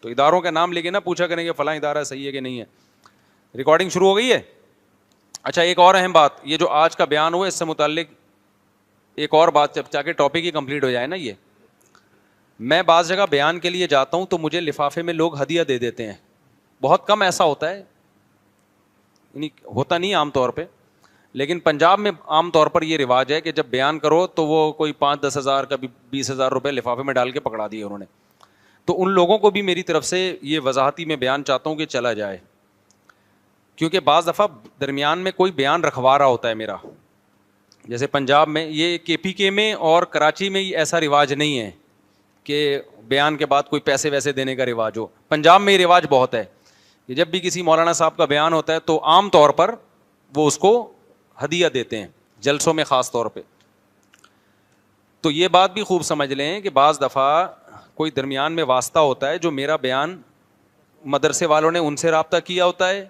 تو اداروں کا نام لے کے نہ پوچھا کریں گے فلاں ادارہ صحیح ہے کہ نہیں ہے. ریکارڈنگ شروع ہو گئی ہے. اچھا ایک اور اہم بات, یہ جو آج کا بیان ہوا اس سے متعلق ایک اور بات, جب جا کے ٹاپک ہی کمپلیٹ ہو جائے نا. یہ میں بعض جگہ بیان کے لیے جاتا ہوں تو مجھے لفافے میں لوگ ہدیہ دے دیتے ہیں. بہت کم ایسا ہوتا ہے, یعنی ہوتا نہیں عام طور پہ, لیکن پنجاب میں عام طور پر یہ رواج ہے کہ جب بیان کرو تو وہ کوئی 5-10 ہزار کا 20 ہزار روپے لفافے میں ڈال کے پکڑا دیے انہوں نے. تو ان لوگوں کو بھی میری طرف سے یہ وضاحتی میں بیان چاہتا ہوں کہ چلا جائے, کیونکہ بعض دفعہ درمیان میں کوئی بیان رکھوا رہا ہوتا ہے میرا. جیسے پنجاب میں, یہ KPK میں اور کراچی میں ایسا رواج نہیں ہے کہ بیان کے بعد کوئی پیسے ویسے دینے کا رواج ہو. پنجاب میں یہ رواج بہت ہے کہ جب بھی کسی مولانا صاحب کا بیان ہوتا ہے تو عام طور پر وہ اس کو ہدیہ دیتے ہیں, جلسوں میں خاص طور پہ. تو یہ بات بھی خوب سمجھ لیں کہ بعض دفعہ کوئی درمیان میں واسطہ ہوتا ہے جو میرا بیان مدرسے والوں نے ان سے رابطہ کیا ہوتا ہے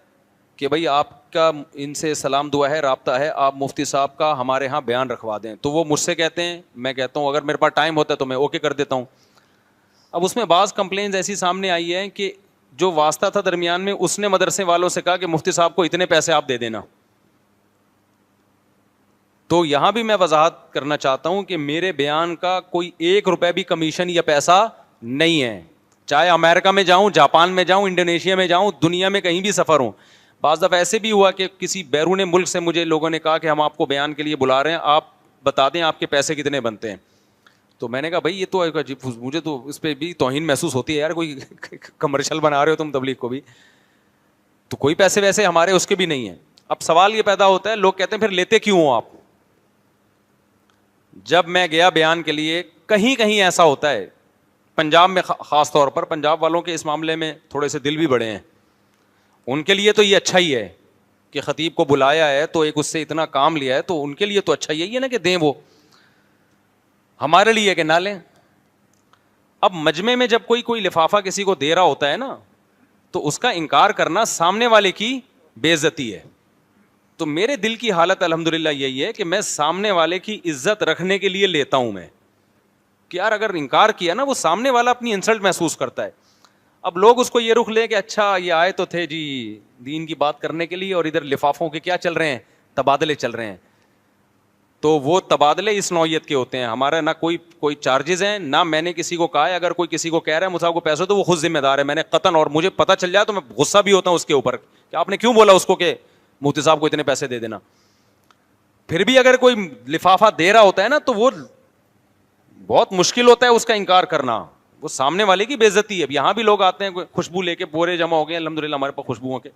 کہ بھائی آپ کا ان سے سلام دعا ہے, رابطہ ہے, آپ مفتی صاحب کا ہمارے ہاں بیان رکھوا دیں. تو وہ مجھ سے کہتے ہیں, میں کہتا ہوں اگر میرے پاس ٹائم ہوتا ہے تو میں اوکے کر دیتا ہوں. اب اس میں بعض کمپلینز ایسی سامنے آئی ہے کہ جو واسطہ تھا درمیان میں اس نے مدرسے والوں سے کہا کہ مفتی صاحب کو اتنے پیسے آپ دے دینا. تو یہاں بھی میں وضاحت کرنا چاہتا ہوں کہ میرے بیان کا کوئی 1 روپے بھی کمیشن یا پیسہ نہیں ہے. چاہے امریکہ میں جاؤں, جاپان میں جاؤں, انڈونیشیا میں جاؤں, دنیا میں کہیں بھی سفر ہوں. بعض دفعہ ایسے بھی ہوا کہ کسی بیرون ملک سے مجھے لوگوں نے کہا کہ ہم آپ کو بیان کے لیے بلا رہے ہیں, آپ بتا دیں آپ کے پیسے کتنے بنتے ہیں. تو میں نے کہا بھائی یہ تو مجھے تو اس پہ بھی توہین محسوس ہوتی ہے یار, کوئی کمرشل بنا رہے ہو تم تبلیغ کو بھی, تو کوئی پیسے ویسے ہمارے اس کے بھی نہیں ہیں. اب سوال یہ پیدا ہوتا ہے, لوگ کہتے ہیں پھر لیتے کیوں ہو آپ. جب میں گیا بیان کے لیے, کہیں کہیں ایسا ہوتا ہے, پنجاب میں خاص طور پر, پنجاب والوں کے اس معاملے میں تھوڑے سے دل بھی بڑے ہیں, ان کے لیے تو یہ اچھا ہی ہے کہ خطیب کو بلایا ہے تو ایک اس سے اتنا کام لیا ہے, تو ان کے لیے تو اچھا ہی ہے نا کہ دیں. وہ ہمارے لیے کہ نہ لیں. اب مجمع میں جب کوئی لفافہ کسی کو دے رہا ہوتا ہے نا, تو اس کا انکار کرنا سامنے والے کی بے عزتی ہے. تو میرے دل کی حالت الحمدللہ یہی ہے کہ میں سامنے والے کی عزت رکھنے کے لیے لیتا ہوں میں, کہ یار اگر انکار کیا نا وہ سامنے والا اپنی انسلٹ محسوس کرتا ہے. اب لوگ اس کو یہ رخ لیں کہ اچھا یہ آئے تو تھے جی دین کی بات کرنے کے لیے، اور ادھر لفافوں کے کیا چل رہے ہیں، تبادلے چل رہے ہیں. تو وہ تبادلے اس نوعیت کے ہوتے ہیں. ہمارا نہ کوئی چارجز ہیں، نہ میں نے کسی کو کہا ہے. اگر کوئی کسی کو کہہ رہا ہے مجھے کو پیسے تو وہ خود ذمہ دار ہے. میں نے قطعاً، اور مجھے پتہ چل جائے تو میں غصہ بھی ہوتا ہوں اس کے اوپر کہ آپ نے کیوں بولا اس کو کہ مفتی صاحب کو اتنے پیسے دے دینا. پھر بھی اگر کوئی لفافہ دے رہا ہوتا ہے نا تو وہ بہت مشکل ہوتا ہے اس کا انکار کرنا. وہ سامنے والے کی بے عزتی ہے. اب یہاں بھی لوگ آتے ہیں خوشبو لے کے، پورے جمع ہو گئے الحمدللہ ہمارے پاس خوشبوؤں کے،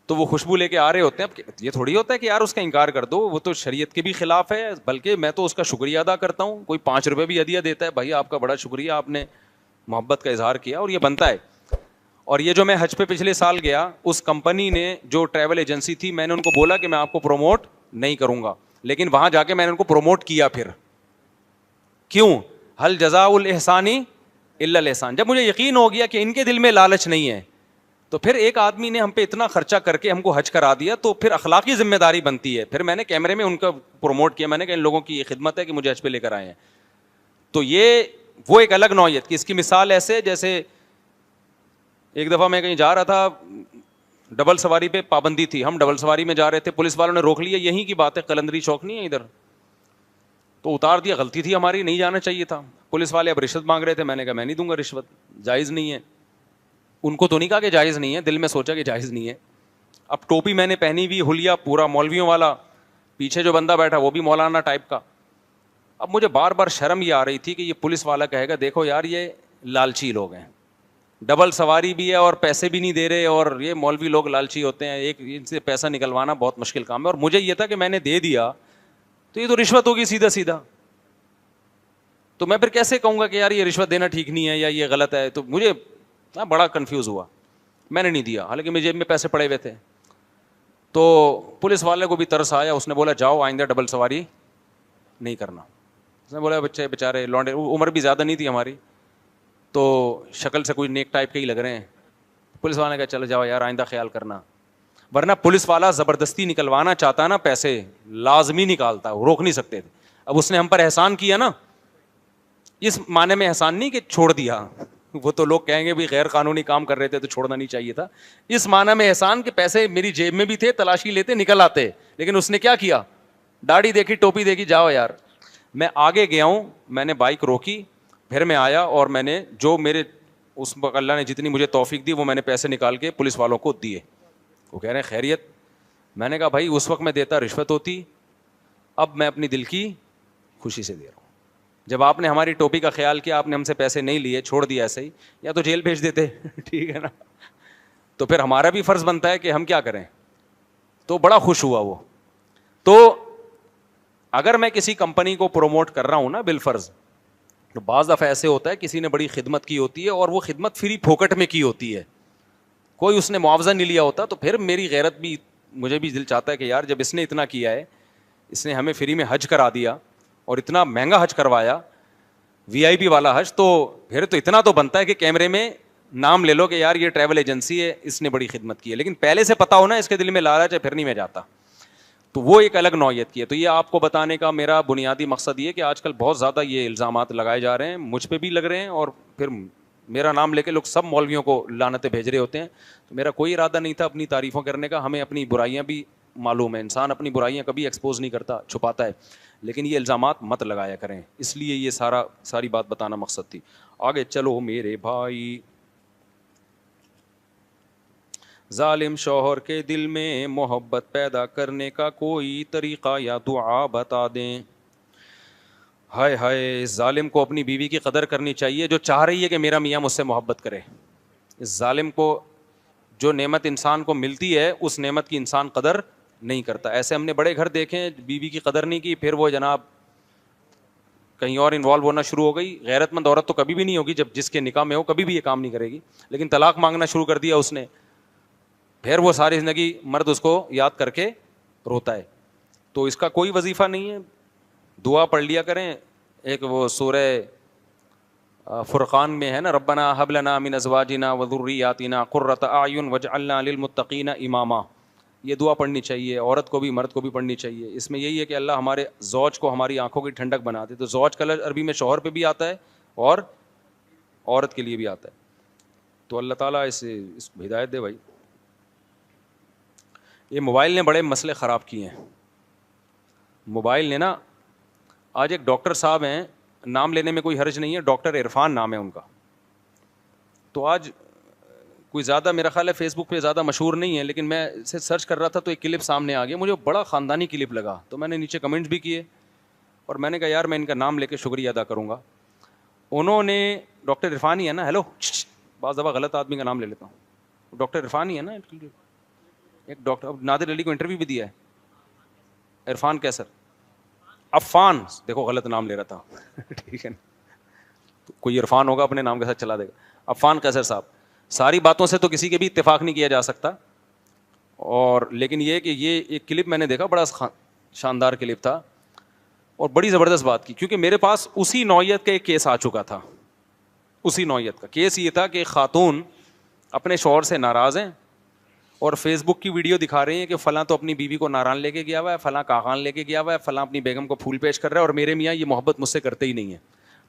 تو وہ خوشبو لے کے آ رہے ہوتے ہیں. اب یہ تھوڑی ہوتا ہے کہ یار اس کا انکار کر دو، وہ تو شریعت کے بھی خلاف ہے. بلکہ میں تو اس کا شکریہ ادا کرتا ہوں. کوئی 5 روپے بھی ہدیہ دیتا ہے، بھائی آپ کا بڑا شکریہ، آپ نے محبت کا اظہار کیا، اور یہ بنتا ہے. اور یہ جو میں حج پہ پچھلے سال گیا، اس کمپنی نے جو ٹریول ایجنسی تھی، میں نے ان کو بولا کہ میں آپ کو پروموٹ نہیں کروں گا، لیکن وہاں جا کے میں نے ان کو پروموٹ کیا. پھر کیوں؟ ہل جزاء الاحسانی الا الاحسان. جب مجھے یقین ہو گیا کہ ان کے دل میں لالچ نہیں ہے، تو پھر ایک آدمی نے ہم پہ اتنا خرچہ کر کے ہم کو حج کرا دیا، تو پھر اخلاقی ذمہ داری بنتی ہے. پھر میں نے کیمرے میں ان کا پروموٹ کیا. میں نے کہا ان لوگوں کی یہ خدمت ہے کہ مجھے حج پہ لے کر آئے ہیں. تو یہ وہ ایک الگ نوعیت کی. اس کی مثال ایسے جیسے ایک دفعہ میں کہیں جا رہا تھا، ڈبل سواری پہ پابندی تھی، ہم ڈبل سواری میں جا رہے تھے، پولیس والوں نے روک لیا. یہیں کی بات ہے، قلندری چوک نہیں ہے ادھر، تو اتار دیا. غلطی تھی ہماری، نہیں جانا چاہیے تھا. پولیس والے اب رشوت مانگ رہے تھے. میں نے کہا میں نہیں دوں گا رشوت، جائز نہیں ہے. ان کو تو نہیں کہا کہ جائز نہیں ہے، دل میں سوچا کہ جائز نہیں ہے. اب ٹوپی میں نے پہنی ہوئی، حلیہ پورا مولویوں والا، پیچھے جو بندہ بیٹھا وہ بھی مولانا ٹائپ کا. اب مجھے بار بار شرم یہ آ رہی تھی کہ یہ پولیس والا کہے گا دیکھو یار یہ لالچی لوگ ہیں، ڈبل سواری بھی ہے اور پیسے بھی نہیں دے رہے، اور یہ مولوی لوگ لالچی ہوتے ہیں، ایک ان سے پیسہ نکلوانا بہت مشکل کام ہے. اور مجھے یہ تھا کہ میں نے دے دیا تو یہ تو رشوت ہوگی سیدھا سیدھا. تو میں پھر کیسے کہوں گا کہ یار یہ رشوت دینا ٹھیک نہیں ہے یا یہ غلط ہے. تو مجھے بڑا کنفیوز ہوا. میں نے نہیں دیا، حالانکہ میری جیب میں پیسے پڑے ہوئے تھے. تو پولیس والے کو بھی ترس آیا. اس نے بولا جاؤ آئندہ ڈبل سواری نہیں کرنا. اس نے بولا بچے بیچارے لونڈے، عمر بھی زیادہ نہیں تھی ہماری، تو شکل سے کوئی نیک ٹائپ کے ہی لگ رہے ہیں. پولیس والے نے کہا چلو جاؤ یار آئندہ خیال کرنا. ورنہ پولیس والا زبردستی نکلوانا چاہتا نا پیسے، لازمی نکالتا، وہ روک نہیں سکتے تھے. اب اس نے ہم پر احسان کیا نا، اس معنی میں احسان نہیں کہ چھوڑ دیا، وہ تو لوگ کہیں گے بھی غیر قانونی کام کر رہے تھے تو چھوڑنا نہیں چاہیے تھا. اس معنی میں احسان کہ پیسے میری جیب میں بھی تھے، تلاشی لیتے نکل آتے. لیکن اس نے کیا کیا، داڑھی دیکھی، ٹوپی دیکھی، جاؤ یار. میں آگے گیا ہوں، میں نے بائک روکی، پھر میں آیا اور میں نے جو میرے اس وقت اللہ نے جتنی مجھے توفیق دی وہ میں نے پیسے نکال کے پولیس والوں کو دیے. وہ کہہ رہے ہیں خیریت. میں نے کہا بھائی اس وقت میں دیتا رشوت ہوتی، اب میں اپنی دل کی خوشی سے دے رہا ہوں. جب آپ نے ہماری ٹوپی کا خیال کیا، آپ نے ہم سے پیسے نہیں لیے، چھوڑ دیا ایسے ہی، یا تو جیل بھیج دیتے ٹھیک ہے نا. تو پھر ہمارا بھی فرض بنتا ہے کہ ہم کیا کریں. تو بڑا خوش ہوا وہ. تو اگر میں کسی کمپنی کو پروموٹ کر رہا ہوں نا بالفرض، تو بعض دفعہ ایسے ہوتا ہے کسی نے بڑی خدمت کی ہوتی ہے اور وہ خدمت فری پھوکٹ میں کی ہوتی ہے، کوئی اس نے معاوضہ نہیں لیا ہوتا. تو پھر میری غیرت بھی، مجھے بھی دل چاہتا ہے کہ یار جب اس نے اتنا کیا ہے، اس نے ہمیں فری میں حج کرا دیا اور اتنا مہنگا حج کروایا، وی آئی پی والا حج، تو پھر تو اتنا تو بنتا ہے کہ کیمرے میں نام لے لو کہ یار یہ ٹریول ایجنسی ہے، اس نے بڑی خدمت کی ہے. لیکن پہلے سے پتا ہونا اس کے دل میں لالچ ہے، پھر نہیں میں جاتا. تو وہ ایک الگ نوعیت کی ہے. تو یہ آپ کو بتانے کا میرا بنیادی مقصد یہ کہ آج کل بہت زیادہ یہ الزامات لگائے جا رہے ہیں، مجھ پہ بھی لگ رہے ہیں، اور پھر میرا نام لے کے لوگ سب مولویوں کو لعنتیں بھیج رہے ہوتے ہیں. تو میرا کوئی ارادہ نہیں تھا اپنی تعریفوں کرنے کا. ہمیں اپنی برائیاں بھی معلوم ہے، انسان اپنی برائیاں کبھی ایکسپوز نہیں کرتا، چھپاتا ہے. لیکن یہ الزامات مت لگایا کریں، اس لیے یہ ساری بات بتانا مقصد تھی. آگے چلو میرے بھائی. ظالم شوہر کے دل میں محبت پیدا کرنے کا کوئی طریقہ یا دعا بتا دیں. ہائے ہائے، ظالم کو اپنی بیوی کی قدر کرنی چاہیے جو چاہ رہی ہے کہ میرا میاں مجھ سے محبت کرے. اس ظالم کو جو نعمت انسان کو ملتی ہے اس نعمت کی انسان قدر نہیں کرتا. ایسے ہم نے بڑے گھر دیکھے، بیوی کی قدر نہیں کی، پھر وہ جناب کہیں اور انوالو ہونا شروع ہو گئی. غیرت مند عورت تو کبھی بھی نہیں ہوگی، جب جس کے نکاح میں ہو کبھی بھی یہ کام نہیں کرے گی. لیکن طلاق مانگنا شروع کر دیا اس نے، پھر وہ ساری زندگی مرد اس کو یاد کر کے روتا ہے. تو اس کا کوئی وظیفہ نہیں ہے. دعا پڑھ لیا کریں. ایک وہ سورہ فرقان میں ہے نا، ربنا ہب لنا من ازواجنا وذریاتنا قرۃ اعین واجعلنا للمتقین اماما. یہ دعا پڑھنی چاہیے، عورت کو بھی مرد کو بھی پڑھنی چاہیے. اس میں یہی ہے کہ اللہ ہمارے زوج کو ہماری آنکھوں کی ٹھنڈک بنا دے. تو زوج کا لفظ عربی میں شوہر پہ بھی آتا ہے اور عورت کے لیے بھی آتا ہے. تو اللہ تعالیٰ اس کو ہدایت دے بھائی. یہ موبائل نے بڑے مسئلے خراب کیے ہیں. موبائل نے نا, آج ایک ڈاکٹر صاحب ہیں, نام لینے میں کوئی حرج نہیں ہے, ڈاکٹر عرفان نام ہے ان کا. تو آج کوئی زیادہ میرا خیال ہے فیس بک پہ زیادہ مشہور نہیں ہے, لیکن میں اسے سرچ کر رہا تھا تو ایک کلپ سامنے آ گیا, مجھے بڑا خاندانی کلپ لگا. تو میں نے نیچے کمنٹس بھی کیے اور میں نے کہا یار میں ان کا نام لے کے شکریہ ادا کروں گا. انہوں نے, ڈاکٹر عرفان ہی ہے نا, ہیلو, بعض دفعہ غلط آدمی کا نام لے لیتا ہوں, ڈاکٹر عرفان ہی ہے نا, ایک ڈاکٹر نادر علی کو انٹرویو بھی دیا ہے. عرفان کیسر, عفان, دیکھو غلط نام لے رہا تھا ٹھیک ہے نا, کوئی عرفان ہوگا اپنے نام کے ساتھ چلا دے گا. عفان کیسر صاحب, ساری باتوں سے تو کسی کے بھی اتفاق نہیں کیا جا سکتا, اور لیکن یہ کہ یہ ایک کلپ میں نے دیکھا, بڑا شاندار کلپ تھا اور بڑی زبردست بات کی, کیونکہ میرے پاس اسی نوعیت کا ایک کیس آ چکا تھا. اسی نوعیت کا کیس یہ تھا کہ خاتون اپنے شوہر سے ناراض ہیں اور فیس بک کی ویڈیو دکھا رہی ہیں کہ فلاں تو اپنی بیوی کو ناران لے کے گیا ہوا ہے, فلاں کاغان لے کے گیا ہوا ہے, فلاں اپنی بیگم کو پھول پیش کر رہا ہے, اور میرے میاں یہ محبت مجھ سے کرتے ہی نہیں ہے.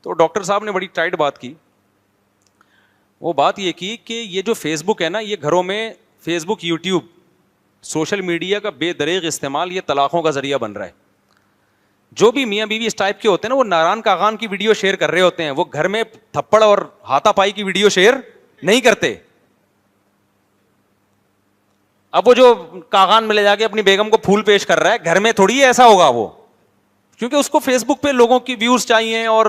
تو ڈاکٹر صاحب نے بڑی ٹائٹ بات کی. وہ بات یہ کی کہ یہ جو فیس بک ہے نا, یہ گھروں میں فیس بک, یوٹیوب, سوشل میڈیا کا بے دریغ استعمال یہ طلاقوں کا ذریعہ بن رہا ہے. جو بھی میاں بیوی اس ٹائپ کے ہوتے ہیں نا, وہ ناران کاغان کی ویڈیو شیئر کر رہے ہوتے ہیں, وہ گھر میں تھپڑ اور ہاتھا پائی کی ویڈیو شیئر نہیں کرتے. اب وہ جو کاغان میں لے جا کے اپنی بیگم کو پھول پیش کر رہا ہے, گھر میں تھوڑی ایسا ہوگا وہ, کیونکہ اس کو فیس بک پہ لوگوں کی ویوز چاہیے اور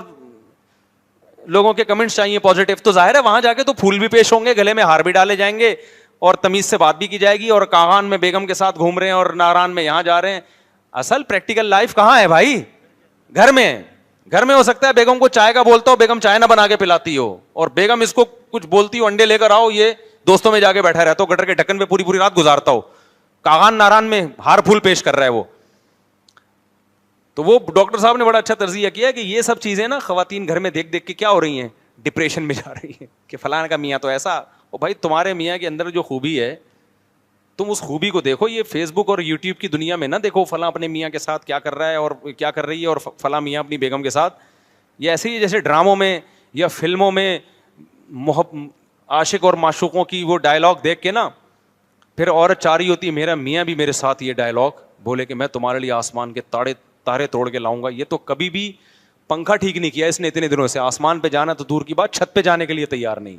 لوگوں کے کمنٹس چاہیے پازیٹیو. تو ظاہر ہے وہاں جا کے تو پھول بھی پیش ہوں گے, گلے میں ہار بھی ڈالے جائیں گے اور تمیز سے بات بھی کی جائے گی, اور کاغان میں بیگم کے ساتھ گھوم رہے ہیں اور ناران میں یہاں جا رہے ہیں. اصل پریکٹیکل لائف کہاں ہے بھائی؟ گھر میں. گھر میں ہو سکتا ہے بیگم کو چائے کا بولتا ہو, بیگم چائے نہ بنا کے پلاتی ہو, اور بیگم اس کو کچھ بولتی ہو, انڈے لے کر آؤ, یہ دوستوں میں جا کے بیٹھا رہتا ہو, گٹر کے ڈھکن پہ پوری پوری رات گزارتا ہو, کاغان ناران میں ہار پھول پیش کر رہا ہے وہ. تو وہ ڈاکٹر صاحب نے بڑا اچھا تجزیہ کیا کہ یہ سب چیزیں نا خواتین گھر میں دیکھ دیکھ کے کیا ہو رہی ہیں, ڈپریشن میں جا رہی ہیں کہ فلاں کا میاں تو ایسا. او بھائی, تمہارے میاں کے اندر جو خوبی ہے تم اس خوبی کو دیکھو. یہ فیس بک اور یوٹیوب کی دنیا میں نہ دیکھو فلاں اپنے میاں کے ساتھ کیا کر رہا ہے اور کیا کر رہی ہے, اور فلاں میاں اپنی بیگم کے ساتھ. یہ ایسے ہی جیسے ڈراموں میں یا فلموں میں عاشق اور معشوقوں کی وہ ڈائلاگ دیکھ کے نا پھر عورت چاہ رہی ہوتی ہے میرا میاں بھی میرے ساتھ یہ ڈائلاگ بولے کہ میں تمہارے لیے آسمان کے تارے توڑ کے لاؤں گا. یہ تو کبھی بھی پنکھا ٹھیک نہیں کیا اس نے اتنے دنوں سے, آسمان پہ جانا تو دور کی بات, چھت پہ جانے کے لیے تیار نہیں.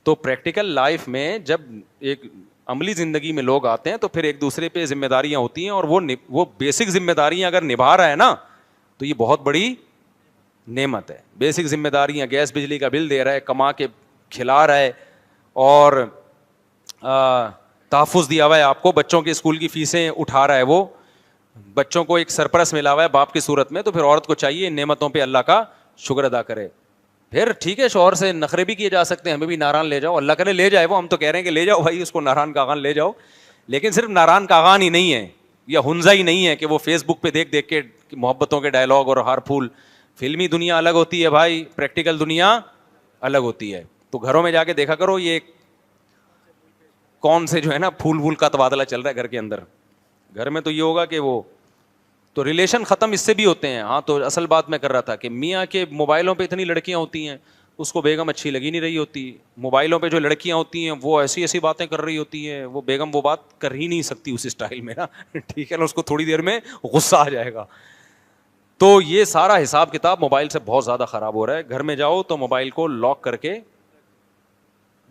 تو پریکٹیکل لائف میں جب ایک عملی زندگی میں لوگ آتے ہیں تو پھر ایک دوسرے پہ ذمہ داریاں ہوتی ہیں, اور وہ بیسک ذمہ داریاں اگر نبھا رہا ہے نا تو یہ بہت بڑی نعمت ہے. بیسک ذمہ داریاں, گیس بجلی کا بل دے رہا ہے, کما کے کھلا رہا ہے, اور تحفظ دیا ہوا ہے آپ کو, بچوں کے اسکول کی فیسیں اٹھا رہا ہے, وہ بچوں کو ایک سرپرست ملا ہوا ہے باپ کی صورت میں. تو پھر عورت کو چاہیے ان نعمتوں پہ اللہ کا شکر ادا کرے. پھر ٹھیک ہے شوہر سے نخرے بھی کیے جا سکتے ہیں, ہمیں بھی ناران لے جاؤ, اللہ کرے لے جائے وہ, ہم تو کہہ رہے ہیں کہ لے جاؤ بھائی اس کو ناران کاغان لے جاؤ. لیکن صرف ناران کاغان ہی نہیں ہے یا ہنزا ہی نہیں ہے کہ وہ فیس بک پہ دیکھ دیکھ کے محبتوں کے ڈائلاگ اور ہار پھول. فلمی دنیا الگ ہوتی ہے بھائی, پریکٹیکل دنیا الگ ہوتی ہے. تو گھروں میں جا کے دیکھا کرو یہ کون سے جو ہے نا پھول کا تبادلہ چل رہا ہے گھر کے اندر. گھر میں تو یہ ہوگا کہ وہ تو ریلیشن ختم اس سے بھی ہوتے ہیں. ہاں تو اصل بات میں کر رہا تھا کہ میاں کے موبائلوں پہ اتنی لڑکیاں ہوتی ہیں, اس کو بیگم اچھی لگی نہیں رہی ہوتی. موبائلوں پہ جو لڑکیاں ہوتی ہیں وہ ایسی ایسی باتیں کر رہی ہوتی ہیں, وہ بیگم وہ بات کر ہی نہیں سکتی اس اسٹائل میں نا ٹھیک ہے نا, اس کو تھوڑی دیر میں غصہ آ جائے گا. تو یہ سارا حساب کتاب موبائل سے بہت زیادہ خراب ہو رہا ہے. گھر میں جاؤ تو موبائل کو لاک کر کے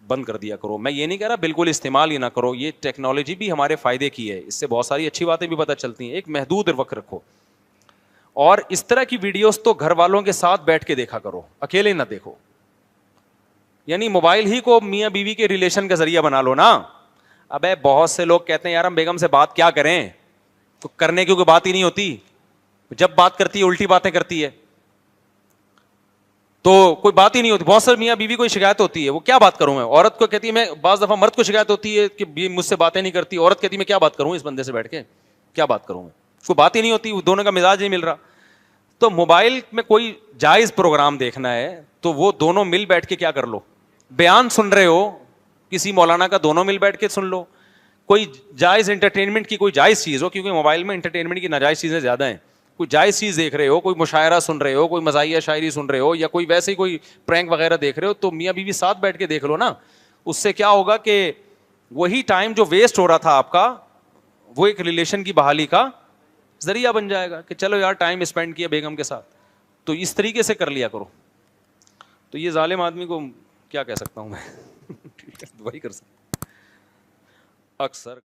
بند کر دیا کرو. میں یہ نہیں کہہ رہا بالکل استعمال ہی نہ کرو, یہ ٹیکنالوجی بھی ہمارے فائدے کی ہے, اس سے بہت ساری اچھی باتیں بھی پتہ چلتی ہیں. ایک محدود وقت رکھو, اور اس طرح کی ویڈیوز تو گھر والوں کے ساتھ بیٹھ کے دیکھا کرو, اکیلے نہ دیکھو. یعنی موبائل ہی کو میاں بیوی کے ریلیشن کا ذریعہ بنا لو نا. ابے بہت سے لوگ کہتے ہیں یار ہم بیگم سے بات کیا کریں, تو کرنے کی کوئی بات ہی نہیں ہوتی. جب بات کرتی ہے الٹی باتیں کرتی ہے, تو کوئی بات ہی نہیں ہوتی. بہت سارے میاں بیوی کو شکایت ہوتی ہے, وہ کیا بات کروں میں. عورت کو کہتی ہے, میں بعض دفعہ مرد کو شکایت ہوتی ہے کہ مجھ سے باتیں نہیں کرتی, عورت کہتی ہے میں کیا بات کروں اس بندے سے بیٹھ کے, کیا بات کروں میں, کوئی بات ہی نہیں ہوتی, دونوں کا مزاج نہیں مل رہا. تو موبائل میں کوئی جائز پروگرام دیکھنا ہے تو وہ دونوں مل بیٹھ کے کیا کر لو. بیان سن رہے ہو کسی مولانا کا, دونوں مل بیٹھ کے سن لو. کوئی جائز انٹرٹینمنٹ کی کوئی جائز چیز ہو, کیونکہ موبائل میں انٹرٹینمنٹ کی ناجائز چیزیں زیادہ ہیں, کوئی جائز چیز دیکھ رہے ہو, کوئی مشاعرہ سن رہے ہو, کوئی مزاحیہ شاعری سن رہے ہو, یا کوئی ویسے ہی کوئی پرینک وغیرہ دیکھ رہے ہو, تو میاں بیوی ساتھ بیٹھ کے دیکھ لو نا. اس سے کیا ہوگا کہ وہی ٹائم جو ویسٹ ہو رہا تھا آپ کا, وہ ایک ریلیشن کی بحالی کا ذریعہ بن جائے گا کہ چلو یار ٹائم اسپینڈ کیا بیگم کے ساتھ. تو اس طریقے سے کر لیا کرو. تو یہ ظالم آدمی کو کیا کہہ سکتا ہوں میں, ٹھیک ہے, وہی کر سکتا اکثر.